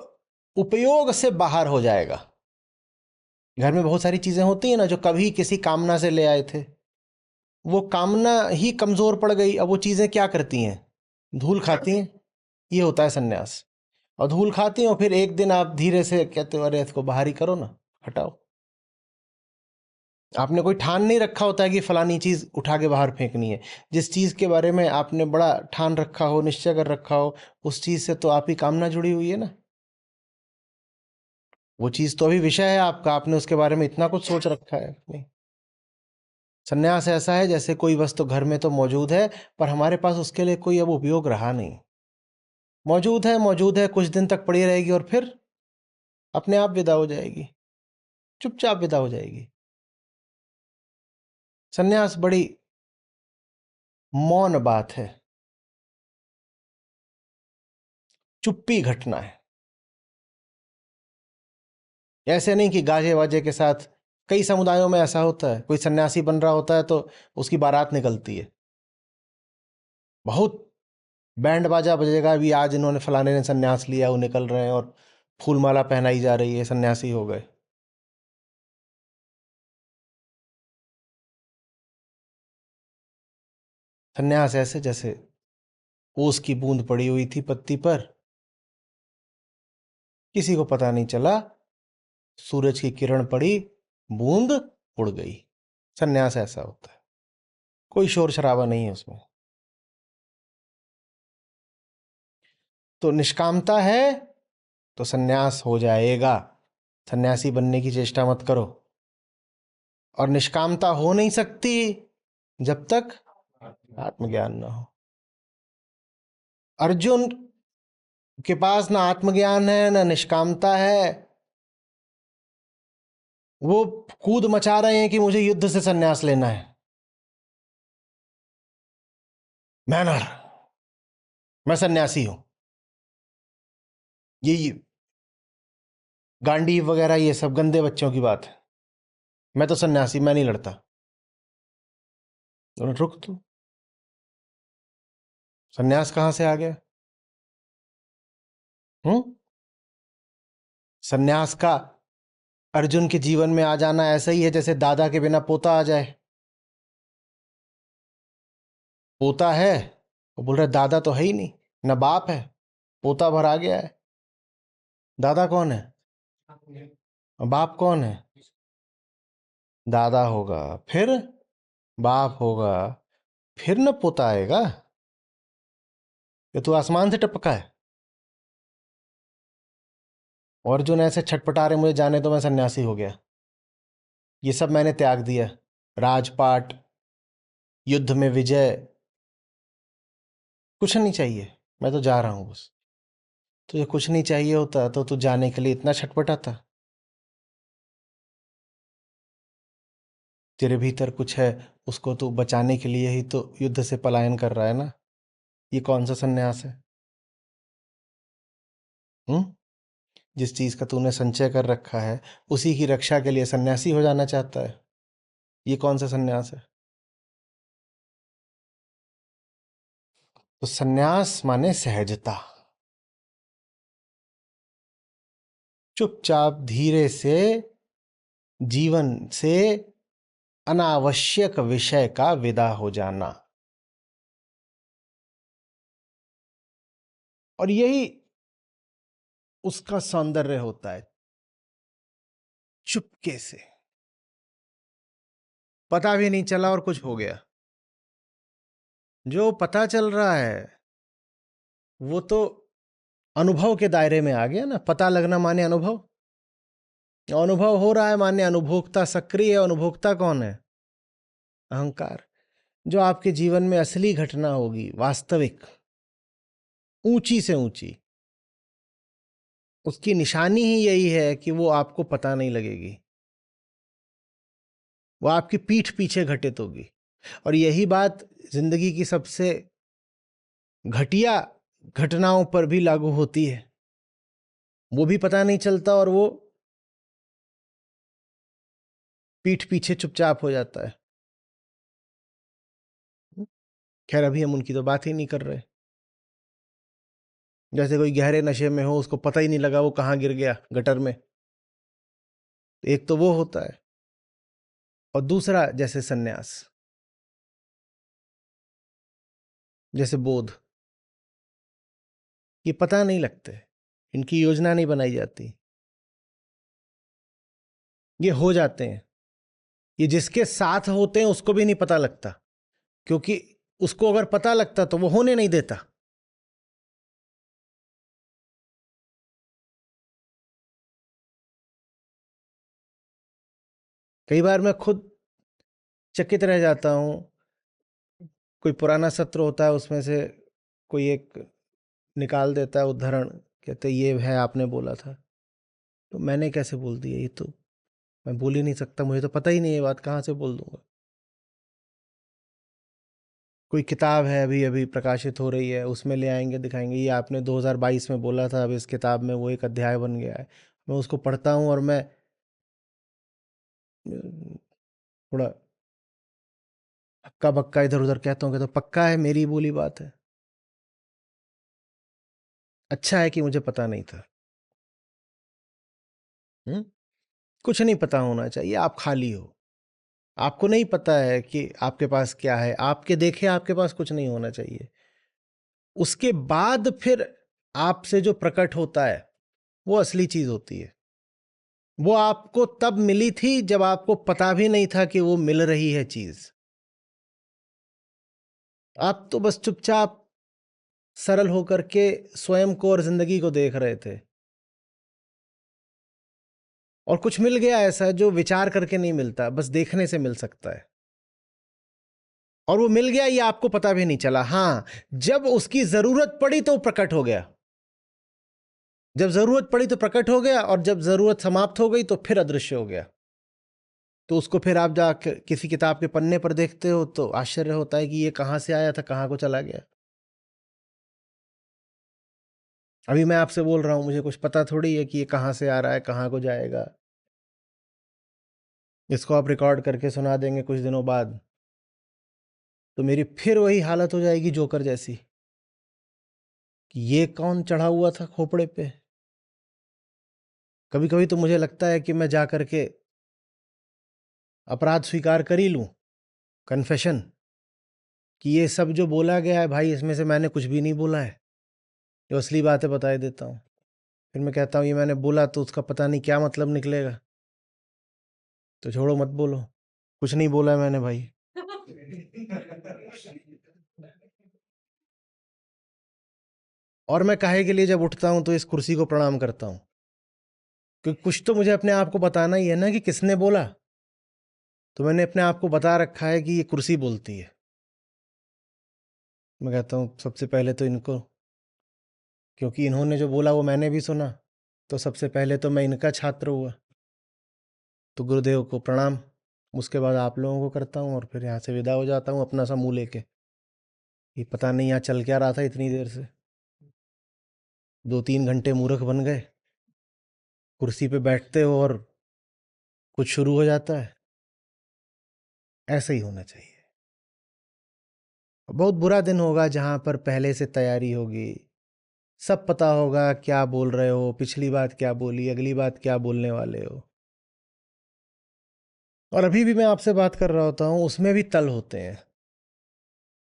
उपयोग से बाहर हो जाएगा। घर में बहुत सारी चीजें होती हैं ना जो कभी किसी कामना से ले आए थे, वो कामना ही कमजोर पड़ गई, अब वो चीजें क्या करती हैं? धूल खाती हैं। ये होता है सन्यास। और धूल खाती हैं और फिर एक दिन आप धीरे से कहते हो अरे इसको बाहर ही करो ना, हटाओ। आपने कोई ठान नहीं रखा होता है कि फलानी चीज उठा के बाहर फेंकनी है। जिस चीज के बारे में आपने बड़ा ठान रखा हो, निश्चय कर रखा हो, उस चीज से तो आप ही कामना जुड़ी हुई है ना। वो चीज तो अभी विषय है आपका, आपने उसके बारे में इतना कुछ सोच रखा है नहीं। सन्यास ऐसा है जैसे कोई वस्तु घर में तो मौजूद है पर हमारे पास उसके लिए कोई अब उपयोग रहा नहीं। मौजूद है, कुछ दिन तक पड़ी रहेगी और फिर अपने आप विदा हो जाएगी, चुपचाप विदा हो जाएगी। सन्यास बड़ी मौन बात है, चुप्पी घटना है। ऐसे नहीं कि गाजे वाजे के साथ। कई समुदायों में ऐसा होता है, कोई सन्यासी बन रहा होता है तो उसकी बारात निकलती है, बहुत बैंड बाजा बजेगा, अभी आज इन्होंने फलाने ने सन्यास लिया, वो निकल रहे हैं और फूल माला पहनाई जा रही है, सन्यासी हो गए। सन्यास ऐसे जैसे ओस की बूंद पड़ी हुई थी पत्ती पर, किसी को पता नहीं चला, सूरज की किरण पड़ी, बूंद उड़ गई। सन्यास ऐसा होता है, कोई शोर शराबा नहीं है उसमें। तो निष्कामता है तो सन्यास हो जाएगा। सन्यासी बनने की चेष्टा मत करो। और निष्कामता हो नहीं सकती जब तक आत्मज्ञान ना हो। अर्जुन के पास ना आत्मज्ञान है ना निष्कामता है, वो कूद मचा रहे हैं कि मुझे युद्ध से सन्यास लेना है। मैनर, मैं सन्यासी हूं। ये गांडीव वगैरह ये सब गंदे बच्चों की बात है। मैं तो सन्यासी, मैं नहीं लड़ता। बोले, रुक तू, सन्यास कहां से आ गया? हम्म? सन्यास का अर्जुन के जीवन में आ जाना ऐसा ही है जैसे दादा के बिना पोता आ जाए। पोता है, वो बोल रहा है दादा तो है ही नहीं, ना बाप है, पोता भर आ गया है। दादा कौन है? और बाप कौन है? दादा होगा, फिर बाप होगा, फिर न पोता आएगा। ये तू आसमान से टपका है? और अर्जुन ऐसे छटपटा रहे मुझे जाने तो मैं सन्यासी हो गया, ये सब मैंने त्याग दिया, राजपाट, युद्ध में विजय, कुछ नहीं चाहिए, मैं तो जा रहा हूं बस। तुझे कुछ नहीं चाहिए होता तो तू जाने के लिए इतना छटपटाता? तेरे भीतर कुछ है, उसको तू बचाने के लिए ही तो युद्ध से पलायन कर रहा है ना। ये कौन सा सन्यास है? हम्म? जिस चीज का तूने संचय कर रखा है उसी की रक्षा के लिए सन्यासी हो जाना चाहता है। ये कौन सा सन्यास है? तो सन्यास माने सहजता। चुपचाप धीरे से जीवन से अनावश्यक विषय का विदा हो जाना। और यही उसका सौंदर्य होता है। चुपके से, पता भी नहीं चला और कुछ हो गया। जो पता चल रहा है वो तो अनुभव के दायरे में आ गया ना। पता लगना माने अनुभव, अनुभव हो रहा है माने अनुभोक्ता सक्रिय है। अनुभोक्ता कौन है? अहंकार। जो आपके जीवन में असली घटना होगी, वास्तविक, ऊंची से ऊंची, उसकी निशानी ही यही है कि वो आपको पता नहीं लगेगी, वो आपकी पीठ पीछे घटित होगी। और यही बात जिंदगी की सबसे घटिया घटनाओं पर भी लागू होती है। वो भी पता नहीं चलता और वो पीठ पीछे चुपचाप हो जाता है। खैर, अभी हम उनकी तो बात ही नहीं कर रहे। जैसे कोई गहरे नशे में हो, उसको पता ही नहीं लगा वो कहाँ गिर गया, गटर में। एक तो वो होता है, और दूसरा जैसे सन्यास, जैसे बोध, ये पता नहीं लगते, इनकी योजना नहीं बनाई जाती, ये हो जाते हैं। ये जिसके साथ होते हैं उसको भी नहीं पता लगता, क्योंकि उसको अगर पता लगता तो वो होने नहीं देता। कई बार मैं खुद चकित रह जाता हूं। कोई पुराना सत्र होता है, उसमें से कोई एक निकाल देता है उद्धरण, कहते ये है आपने बोला था। तो मैंने कैसे बोल दिया? ये तो मैं बोल ही नहीं सकता, मुझे तो पता ही नहीं, ये बात कहाँ से बोल दूंगा। कोई किताब है अभी अभी प्रकाशित हो रही है, उसमें ले आएंगे, दिखाएंगे ये आपने 2022 में बोला था, अब इस किताब में वो एक अध्याय बन गया है। मैं उसको पढ़ता हूँ और मैं थोड़ा हक्का बक्का इधर उधर कहता हूँ कि तो पक्का है मेरी बोली बात है। अच्छा है कि मुझे पता नहीं था। हुँ? कुछ नहीं पता होना चाहिए। आप खाली हो, आपको नहीं पता है कि आपके पास क्या है, आपके देखे आपके पास कुछ नहीं होना चाहिए। उसके बाद फिर आपसे जो प्रकट होता है वो असली चीज होती है। वो आपको तब मिली थी जब आपको पता भी नहीं था कि वो मिल रही है चीज। आप तो बस चुपचाप सरल होकर के स्वयं को और जिंदगी को देख रहे थे, और कुछ मिल गया ऐसा जो विचार करके नहीं मिलता, बस देखने से मिल सकता है। और वो मिल गया, ये आपको पता भी नहीं चला। हाँ, जब उसकी जरूरत पड़ी तो प्रकट हो गया। जब जरूरत पड़ी तो प्रकट हो गया, और जब जरूरत समाप्त हो गई तो फिर अदृश्य हो गया। तो उसको फिर आप जा किसी किताब के पन्ने पर देखते हो तो आश्चर्य होता है कि ये कहाँ से आया था, कहाँ को चला गया। अभी मैं आपसे बोल रहा हूं, मुझे कुछ पता थोड़ी है कि ये कहाँ से आ रहा है, कहाँ को जाएगा। इसको आप रिकॉर्ड करके सुना देंगे कुछ दिनों बाद, तो मेरी फिर वही हालत हो जाएगी जोकर जैसी, कि ये कौन चढ़ा हुआ था खोपड़े पे। कभी कभी तो मुझे लगता है कि मैं जा करके अपराध स्वीकार कर ही लूं, कन्फेशन, कि ये सब जो बोला गया है भाई, इसमें से मैंने कुछ भी नहीं बोला है, जो असली बातें बता देता हूँ। फिर मैं कहता हूँ ये मैंने बोला तो उसका पता नहीं क्या मतलब निकलेगा, तो छोड़ो, मत बोलो, कुछ नहीं बोला है मैंने भाई। और मैं काहे के लिए जब उठता हूं तो इस कुर्सी को प्रणाम करता हूं, क्योंकि कुछ तो मुझे अपने आप को बताना ही है ना कि किसने बोला। तो मैंने अपने आप को बता रखा है कि ये कुर्सी बोलती है। मैं कहता हूँ सबसे पहले तो इनको, क्योंकि इन्होंने जो बोला वो मैंने भी सुना, तो सबसे पहले तो मैं इनका छात्र हुआ, तो गुरुदेव को प्रणाम। उसके बाद आप लोगों को करता हूँ, और फिर यहाँ से विदा हो जाता हूँ अपना सा मुंह लेके। ये पता नहीं यहाँ चल क्या रहा था इतनी देर से, 2-3 घंटे मूर्ख बन गए। कुर्सी पे बैठते हो और कुछ शुरू हो जाता है। ऐसे ही होना चाहिए। बहुत बुरा दिन होगा जहां पर पहले से तैयारी होगी, सब पता होगा क्या बोल रहे हो, पिछली बात क्या बोली, अगली बात क्या बोलने वाले हो। और अभी भी मैं आपसे बात कर रहा होता हूं, उसमें भी तल होते हैं।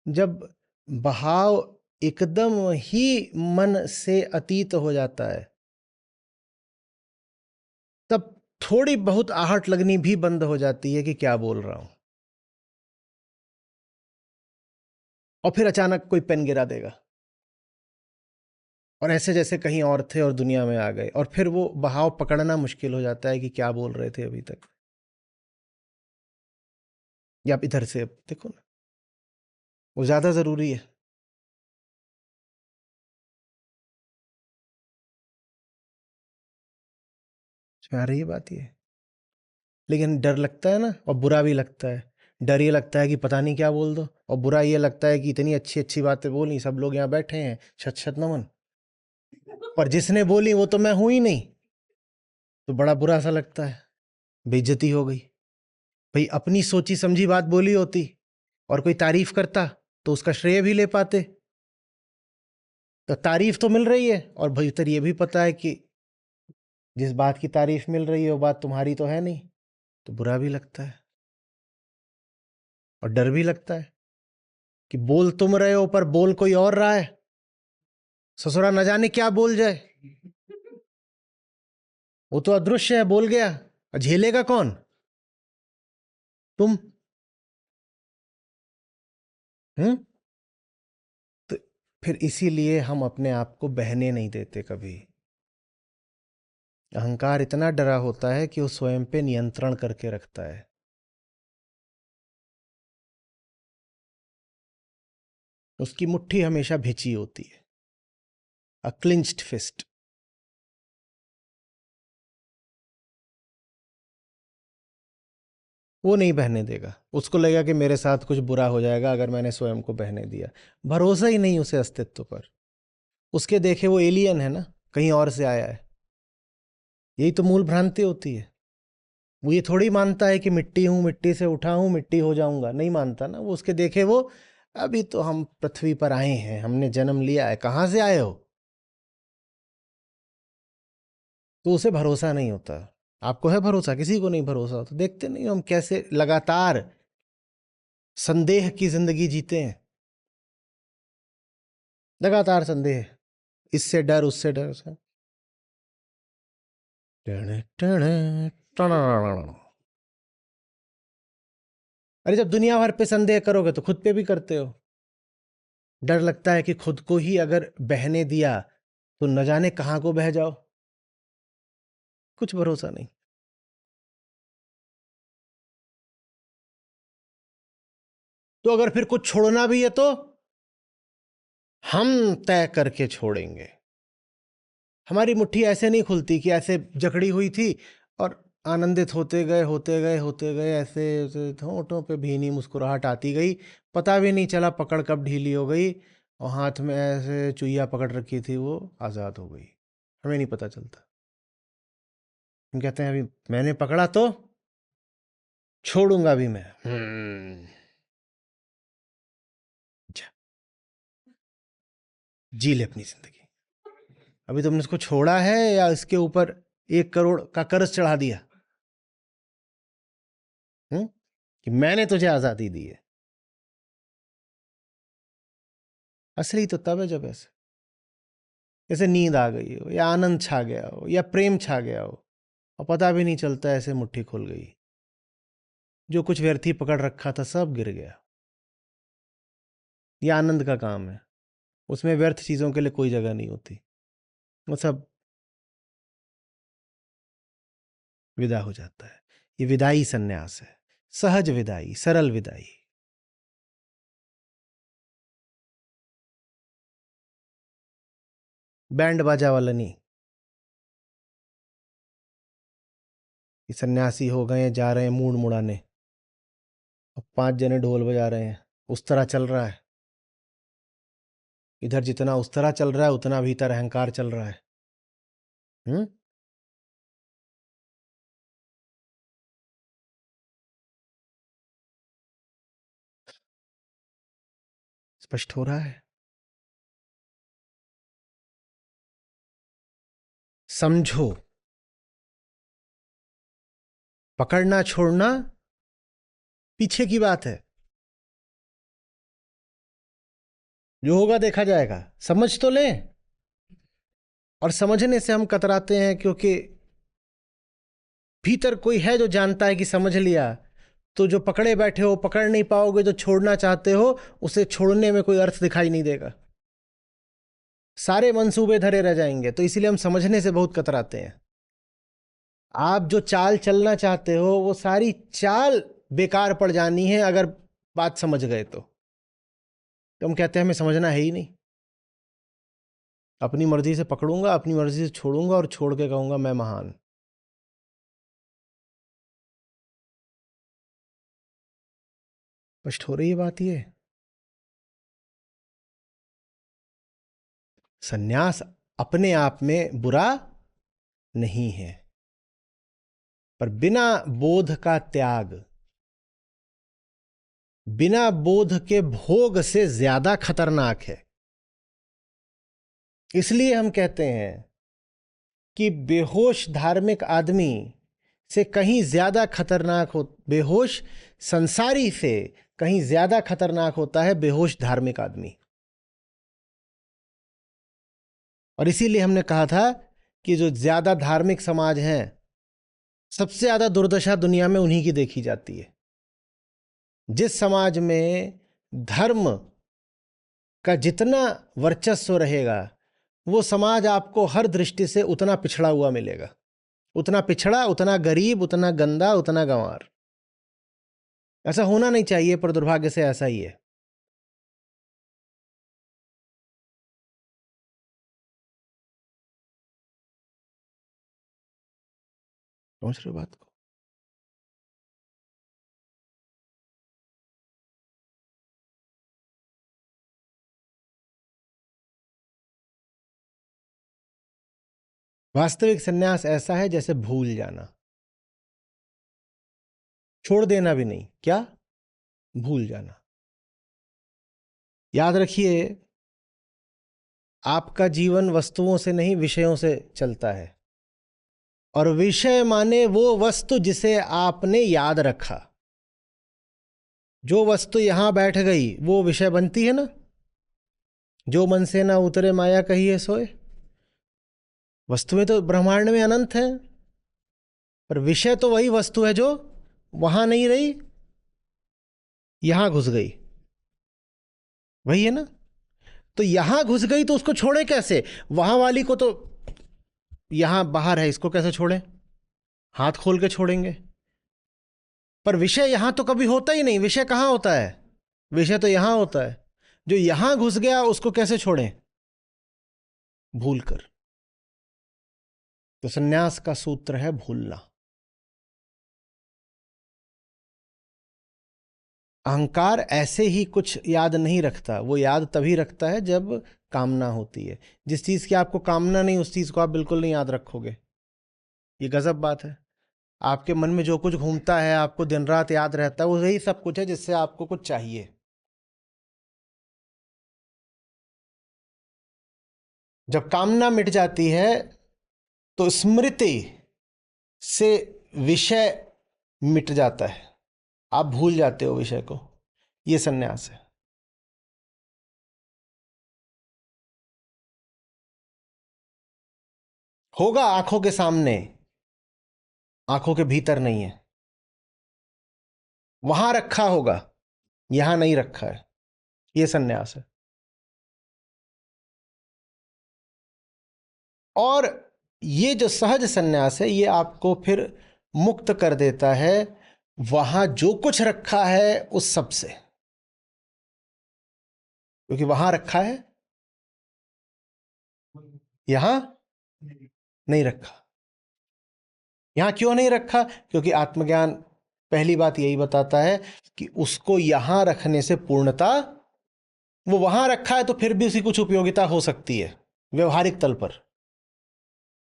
जब बहाव एकदम ही मन से अतीत हो जाता है, तब थोड़ी बहुत आहट लगनी भी बंद हो जाती है कि क्या बोल रहा हूं। और फिर अचानक कोई पेन गिरा देगा और ऐसे जैसे कहीं और थे और दुनिया में आ गए, और फिर वो बहाव पकड़ना मुश्किल हो जाता है कि क्या बोल रहे थे अभी तक। या आप इधर से देखो ना, वो ज्यादा जरूरी है। आ रही है बात ये। लेकिन डर लगता है ना, और बुरा भी लगता है। डर ये लगता है कि पता नहीं क्या बोल दो, और बुरा ये लगता है कि इतनी अच्छी अच्छी बातें बोली, सब लोग यहाँ बैठे हैं, शत शत नमन, पर जिसने बोली वो तो मैं हूं ही नहीं, तो बड़ा बुरा सा लगता है, बेइज्जती हो गई। भाई अपनी सोची समझी बात बोली होती और कोई तारीफ करता तो उसका श्रेय भी ले पाते। तो तारीफ तो मिल रही है, और भीतर ये भी पता है कि जिस बात की तारीफ मिल रही है वो बात तुम्हारी तो है नहीं, तो बुरा भी लगता है और डर भी लगता है कि बोल तुम रहे हो पर बोल कोई और रहा है, ससुरा न जाने क्या बोल जाए। वो तो अदृश्य है, बोल गया, झेलेगा कौन? तुम। हम्म। तो फिर इसीलिए हम अपने आप को बहने नहीं देते कभी। अहंकार इतना डरा होता है कि वो स्वयं पे नियंत्रण करके रखता है। उसकी मुट्ठी हमेशा भिंची होती है, अ क्लिंच्ड फिस्ट। वो नहीं बहने देगा, उसको लगेगा कि मेरे साथ कुछ बुरा हो जाएगा अगर मैंने स्वयं को बहने दिया। भरोसा ही नहीं उसे अस्तित्व पर। उसके देखे वो एलियन है ना, कहीं और से आया है। यही तो मूल भ्रांति होती है। वो ये थोड़ी मानता है कि मिट्टी हूं, मिट्टी से उठा हूं, मिट्टी हो जाऊंगा, नहीं मानता ना वो। उसके देखे वो, अभी तो हम पृथ्वी पर आए हैं, हमने जन्म लिया है, कहां से आए हो? तो उसे भरोसा नहीं होता। आपको है भरोसा? किसी को नहीं भरोसा होता। देखते नहीं हम कैसे लगातार संदेह की जिंदगी जीते हैं। लगातार संदेह, इससे डर, उससे डर। अरे जब दुनिया भर पे संदेह करोगे तो खुद पे भी करते हो। डर लगता है कि खुद को ही अगर बहने दिया तो न जाने कहां को बह जाओ। कुछ भरोसा नहीं। तो अगर फिर कुछ छोड़ना भी है तो हम तय करके छोड़ेंगे। हमारी मुट्ठी ऐसे नहीं खुलती कि ऐसे जकड़ी हुई थी और आनंदित होते गए होते गए होते गए, ऐसे ऐसे होंठों पे भीनी मुस्कुराहट आती गई, पता भी नहीं चला पकड़ कब ढीली हो गई, और हाथ में ऐसे चुईया पकड़ रखी थी वो आज़ाद हो गई। हमें नहीं पता चलता। हम कहते हैं अभी मैंने पकड़ा तो छोड़ूंगा भी मैं। अच्छा, जी ले अपनी जिंदगी। अभी तुमने इसको छोड़ा है या इसके ऊपर 1 करोड़ का कर्ज चढ़ा दिया? कि मैंने तुझे आजादी दी है। असली तो तब है जब ऐसे जैसे नींद आ गई हो, या आनंद छा गया हो, या प्रेम छा गया हो, और पता भी नहीं चलता ऐसे मुट्ठी खुल गई। जो कुछ व्यर्थी पकड़ रखा था सब गिर गया। यह आनंद का काम है। उसमें व्यर्थ चीजों के लिए कोई जगह नहीं होती। वो सब विदा हो जाता है। ये विदाई संन्यास है, सहज विदाई, सरल विदाई। बैंड बाजा वाला नहीं कि सन्यासी हो गए, जा रहे हैं मूड मुड़ाने, और 5 जने ढोल बजा रहे हैं, उस तरह चल रहा है। इधर जितना उस तरह चल रहा है उतना भीतर अहंकार चल रहा है। हम्म। स्पष्ट हो रहा है? समझो, पकड़ना छोड़ना पीछे की बात है। जो होगा देखा जाएगा। समझ तो लें। और समझने से हम कतराते हैं क्योंकि भीतर कोई है जो जानता है कि समझ लिया तो जो पकड़े बैठे हो पकड़ नहीं पाओगे, जो छोड़ना चाहते हो उसे छोड़ने में कोई अर्थ दिखाई नहीं देगा, सारे मंसूबे धरे रह जाएंगे। तो इसीलिए हम समझने से बहुत कतराते हैं। आप जो चाल चलना चाहते हो वो सारी चाल बेकार पड़ जानी है अगर बात समझ गए तो हम कहते हैं हमें समझना है ही नहीं। अपनी मर्जी से पकड़ूंगा, अपनी मर्जी से छोड़ूंगा और छोड़ के कहूंगा मैं महान। स्पष्ट हो रही है बात? ये सन्यास अपने आप में बुरा नहीं है, पर बिना बोध का त्याग, बिना बोध के भोग से ज्यादा खतरनाक है। इसलिए हम कहते हैं कि बेहोश धार्मिक आदमी से कहीं ज्यादा खतरनाक हो, बेहोश संसारी से कहीं ज्यादा खतरनाक होता है बेहोश धार्मिक आदमी। और इसीलिए हमने कहा था कि जो ज्यादा धार्मिक समाज हैं, सबसे ज्यादा दुर्दशा दुनिया में उन्हीं की देखी जाती है। जिस समाज में धर्म का जितना वर्चस्व रहेगा, वो समाज आपको हर दृष्टि से उतना पिछड़ा हुआ मिलेगा, उतना पिछड़ा, उतना गरीब, उतना गंदा, उतना गंवार। ऐसा होना नहीं चाहिए, पर दुर्भाग्य से ऐसा ही है। समझ रहे हो बात को? वास्तविक सन्यास ऐसा है जैसे भूल जाना, छोड़ देना भी नहीं, क्या भूल जाना। याद रखिए, आपका जीवन वस्तुओं से नहीं विषयों से चलता है, और विषय माने वो वस्तु जिसे आपने याद रखा। जो वस्तु यहां बैठ गई वो विषय बनती है ना। जो मन से ना उतरे माया कहिए सोए। वस्तुएं तो ब्रह्मांड में अनंत हैं, पर विषय तो वही वस्तु है जो वहां नहीं रही, यहां घुस गई, वही है ना। तो यहां घुस गई तो उसको छोड़े कैसे? वहां वाली को तो यहां बाहर है, इसको कैसे छोड़े? हाथ खोल के छोड़ेंगे। पर विषय यहां तो कभी होता ही नहीं। विषय कहां होता है? विषय तो यहां होता है। जो यहां घुस गया उसको कैसे छोड़ें? भूल कर। तो सन्यास का सूत्र है भूलना। अहंकार ऐसे ही कुछ याद नहीं रखता, वो याद तभी रखता है जब कामना होती है। जिस चीज की आपको कामना नहीं, उस चीज को आप बिल्कुल नहीं याद रखोगे। ये गजब बात है। आपके मन में जो कुछ घूमता है, आपको दिन रात याद रहता है, वो यही सब कुछ है जिससे आपको कुछ चाहिए। जब कामना मिट जाती है तो स्मृति से विषय मिट जाता है, आप भूल जाते हो विषय को। ये सन्यास है। होगा आंखों के सामने, आंखों के भीतर नहीं है। वहां रखा होगा, यहां नहीं रखा है। ये सन्यास है। और ये जो सहज सन्यास है, ये आपको फिर मुक्त कर देता है वहां जो कुछ रखा है उस सब से, क्योंकि वहां रखा है, यहां नहीं रखा। यहां क्यों नहीं रखा? क्योंकि आत्मज्ञान पहली बात यही बताता है कि उसको यहां रखने से पूर्णता, वो वहां रखा है तो फिर भी उसकी कुछ उपयोगिता हो सकती है व्यवहारिक तल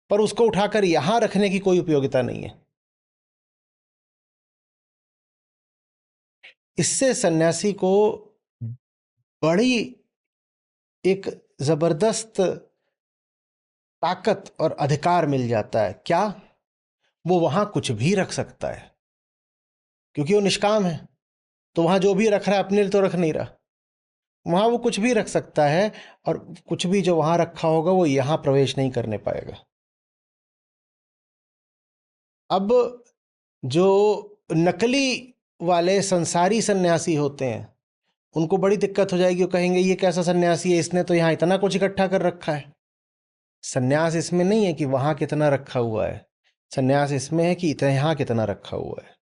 पर उसको उठाकर यहां रखने की कोई उपयोगिता नहीं है। इससे सन्यासी को बड़ी एक जबरदस्त ताकत और अधिकार मिल जाता है। क्या? वो वहां कुछ भी रख सकता है, क्योंकि वो निष्काम है। तो वहां जो भी रख रहा है अपने लिए तो रख नहीं रहा, वहां वो कुछ भी रख सकता है, और कुछ भी जो वहां रखा होगा वो यहां प्रवेश नहीं करने पाएगा। अब जो नकली वाले संसारी सन्यासी होते हैं उनको बड़ी दिक्कत हो जाएगी। वो कहेंगे ये कैसा सन्यासी है, इसने तो यहाँ इतना कुछ इकट्ठा कर रखा है। सन्यास इसमें नहीं है कि वहां कितना रखा हुआ है, सन्यास इसमें है कि इतना यहाँ कितना रखा हुआ है।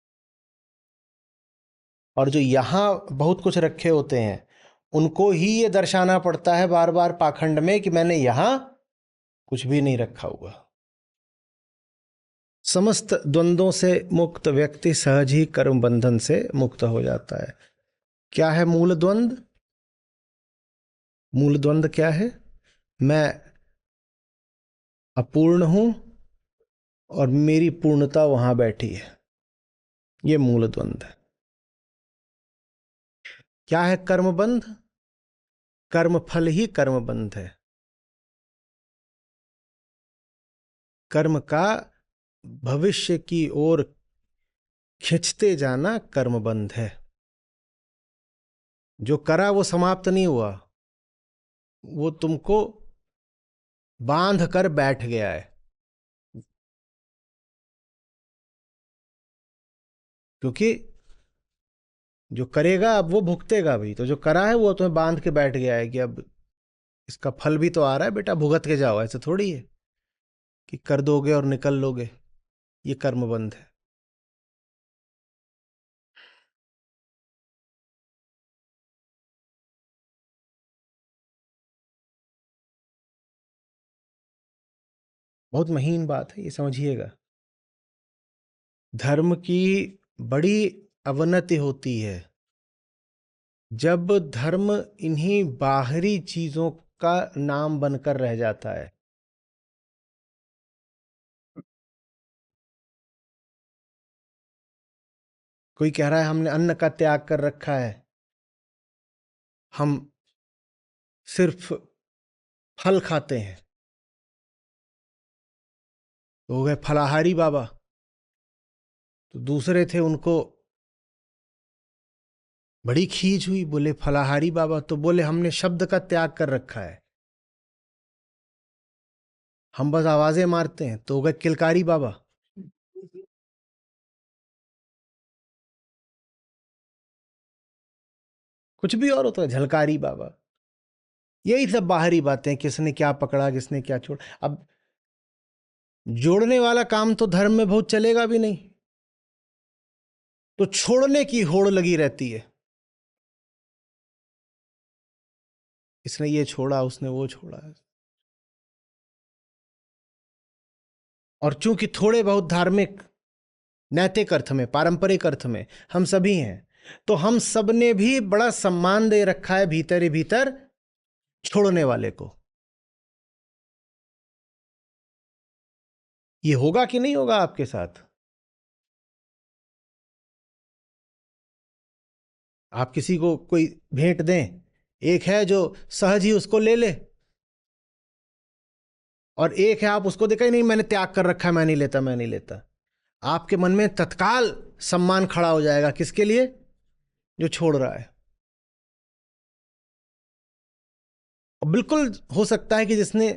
और जो यहाँ बहुत कुछ रखे होते हैं उनको ही ये दर्शाना पड़ता है बार बार पाखंड में कि मैंने यहाँ कुछ भी नहीं रखा हुआ। समस्त द्वंद्वों से मुक्त व्यक्ति सहज ही कर्म बंधन से मुक्त हो जाता है। क्या है मूल द्वंद्व? मूल द्वंद्व क्या है? मैं अपूर्ण हूं और मेरी पूर्णता वहां बैठी है, ये मूल द्वंद्व है। क्या है कर्मबंध? कर्म फल ही कर्मबंध है। कर्म का भविष्य की ओर खिंचते जाना कर्मबंध है। जो करा वो समाप्त नहीं हुआ, वो तुमको बांध कर बैठ गया है। क्योंकि जो करेगा अब वो भुगतेगा भी, तो जो करा है वो तुम्हें बांध के बैठ गया है कि अब इसका फल भी तो आ रहा है बेटा, भुगत के जाओ। ऐसे थोड़ी है कि कर दोगे और निकल लोगे, ये कर्मबंध है। बहुत महीन बात है, ये समझिएगा। धर्म की बड़ी अवनति होती है जब धर्म इन्हीं बाहरी चीजों का नाम बनकर रह जाता है। कोई कह रहा है हमने अन्न का त्याग कर रखा है, हम सिर्फ फल खाते हैं, तो हो गए फलाहारी बाबा। तो दूसरे थे, उनको बड़ी खींच हुई, बोले फलाहारी बाबा, तो बोले हमने शब्द का त्याग कर रखा है, हम बस आवाजें मारते हैं, तो हो गए किलकारी बाबा। कुछ भी और होता है, झलकारी बाबा। यही सब बाहरी बातें, किसने क्या पकड़ा, किसने क्या छोड़ा। अब जोड़ने वाला काम तो धर्म में बहुत चलेगा भी नहीं, तो छोड़ने की होड़ लगी रहती है। इसने ये छोड़ा, उसने वो छोड़ा। और चूंकि थोड़े बहुत धार्मिक नैतिक अर्थ में, पारंपरिक अर्थ में हम सभी हैं, तो हम सब ने भी बड़ा सम्मान दे रखा है भीतर ही भीतर छोड़ने वाले को। ये होगा कि नहीं होगा आपके साथ? आप किसी को कोई भेंट दें, एक है जो सहज ही उसको ले ले, और एक है आप उसको देखा ही नहीं, मैंने त्याग कर रखा है, मैं नहीं लेता, मैं नहीं लेता। आपके मन में तत्काल सम्मान खड़ा हो जाएगा, किसके लिए? जो छोड़ रहा है। और बिल्कुल हो सकता है कि जिसने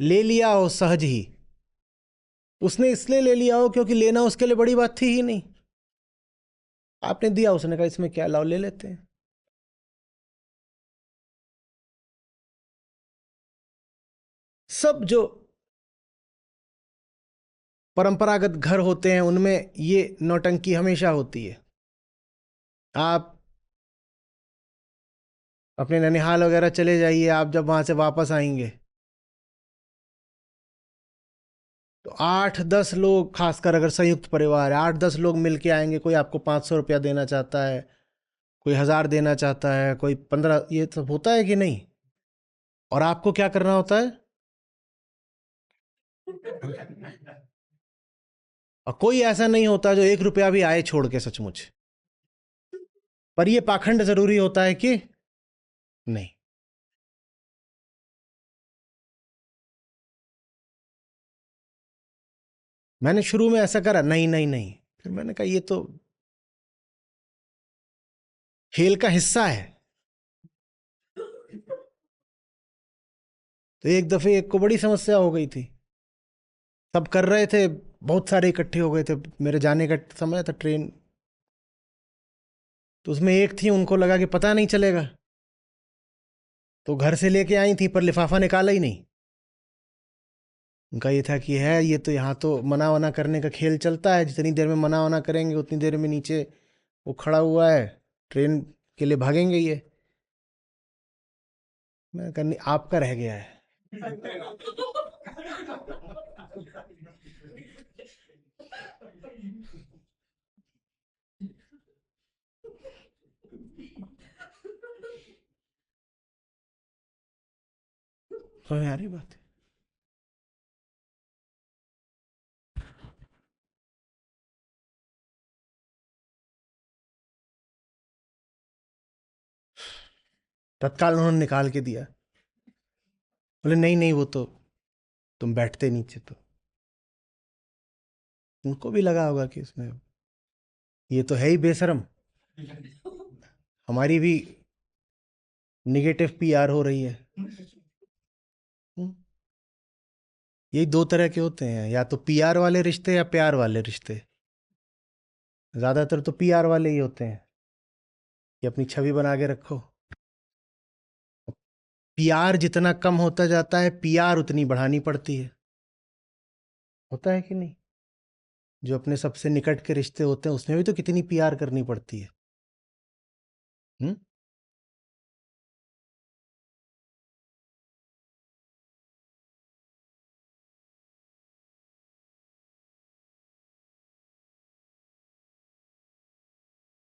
ले लिया हो सहज ही, उसने इसलिए ले लिया हो क्योंकि लेना उसके लिए बड़ी बात थी ही नहीं। आपने दिया, उसने कहा इसमें क्या, लाओ ले लेते हैं। सब जो परंपरागत घर होते हैं उनमें ये नौटंकी हमेशा होती है। आप अपने ननिहाल वगैरह चले जाइए, आप जब वहां से वापस आएंगे तो 8-10 लोग, खासकर अगर संयुक्त परिवार है, 8-10 लोग मिलके आएंगे। कोई आपको 500 रुपया देना चाहता है, कोई 1000 देना चाहता है, कोई 15, ये सब होता है कि नहीं? और आपको क्या करना होता है? और कोई ऐसा नहीं होता जो 1 रुपया भी आए छोड़ के, सचमुच। पर यह पाखंड जरूरी होता है कि नहीं? मैंने शुरू में ऐसा करा, नहीं नहीं नहीं, फिर मैंने कहा ये तो खेल का हिस्सा है। तो एक दफे एक को बड़ी समस्या हो गई थी। सब कर रहे थे, बहुत सारे इकट्ठे हो गए थे, मेरे जाने का समय था, ट्रेन तो उसमें एक थी, उनको लगा कि पता नहीं चलेगा, तो घर से लेके आई थी पर लिफाफा निकाला ही नहीं। उनका ये था कि है ये तो यहाँ तो मना वना करने का खेल चलता है, जितनी देर में मना वना करेंगे उतनी देर में नीचे वो खड़ा हुआ है, ट्रेन के लिए भागेंगे ये। मैं कहा नहीं, आपका रह गया है। समझ में आ रही बात है? तत्काल उन्होंने निकाल के दिया। बोले नहीं नहीं, वो तो तुम बैठते नीचे तो। उनको भी लगा होगा कि इसमें ये तो है ही बेशरम, हमारी भी निगेटिव पीआर हो रही है। हम्म, यही दो तरह के होते हैं, या तो पीआर वाले रिश्ते या प्यार वाले रिश्ते। ज्यादातर तो पीआर वाले ही होते हैं कि अपनी छवि बना के रखो। पीआर जितना कम होता जाता है, पीआर उतनी बढ़ानी पड़ती है। होता है कि नहीं? जो अपने सबसे निकट के रिश्ते होते हैं उसमें भी तो कितनी पीआर करनी पड़ती है। हम्म?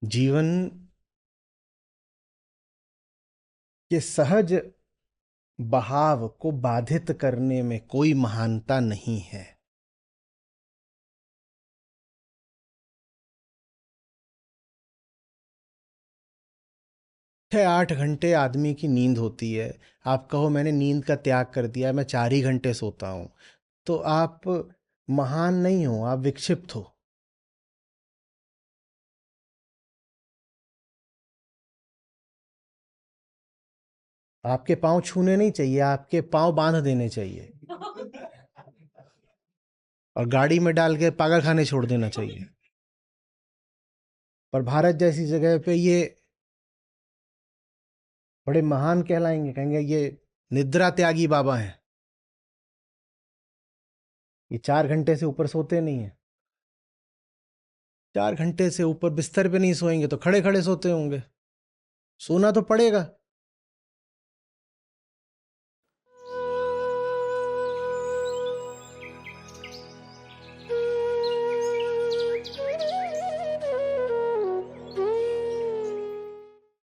जीवन के सहज बहाव को बाधित करने में कोई महानता नहीं है। 6-8 घंटे आदमी की नींद होती है। आप कहो मैंने नींद का त्याग कर दिया, मैं 4 ही घंटे सोता हूं, तो आप महान नहीं हो, आप विक्षिप्त हो। आपके पाँव छूने नहीं चाहिए, आपके पाँव बांध देने चाहिए और गाड़ी में डाल के पागल खाने छोड़ देना चाहिए। पर भारत जैसी जगह पे ये बड़े महान कहलाएंगे, कहेंगे ये निद्रा त्यागी बाबा हैं, ये 4 घंटे से ऊपर सोते नहीं है। 4 घंटे से ऊपर बिस्तर पे नहीं सोएंगे तो खड़े खड़े सोते होंगे, सोना तो पड़ेगा।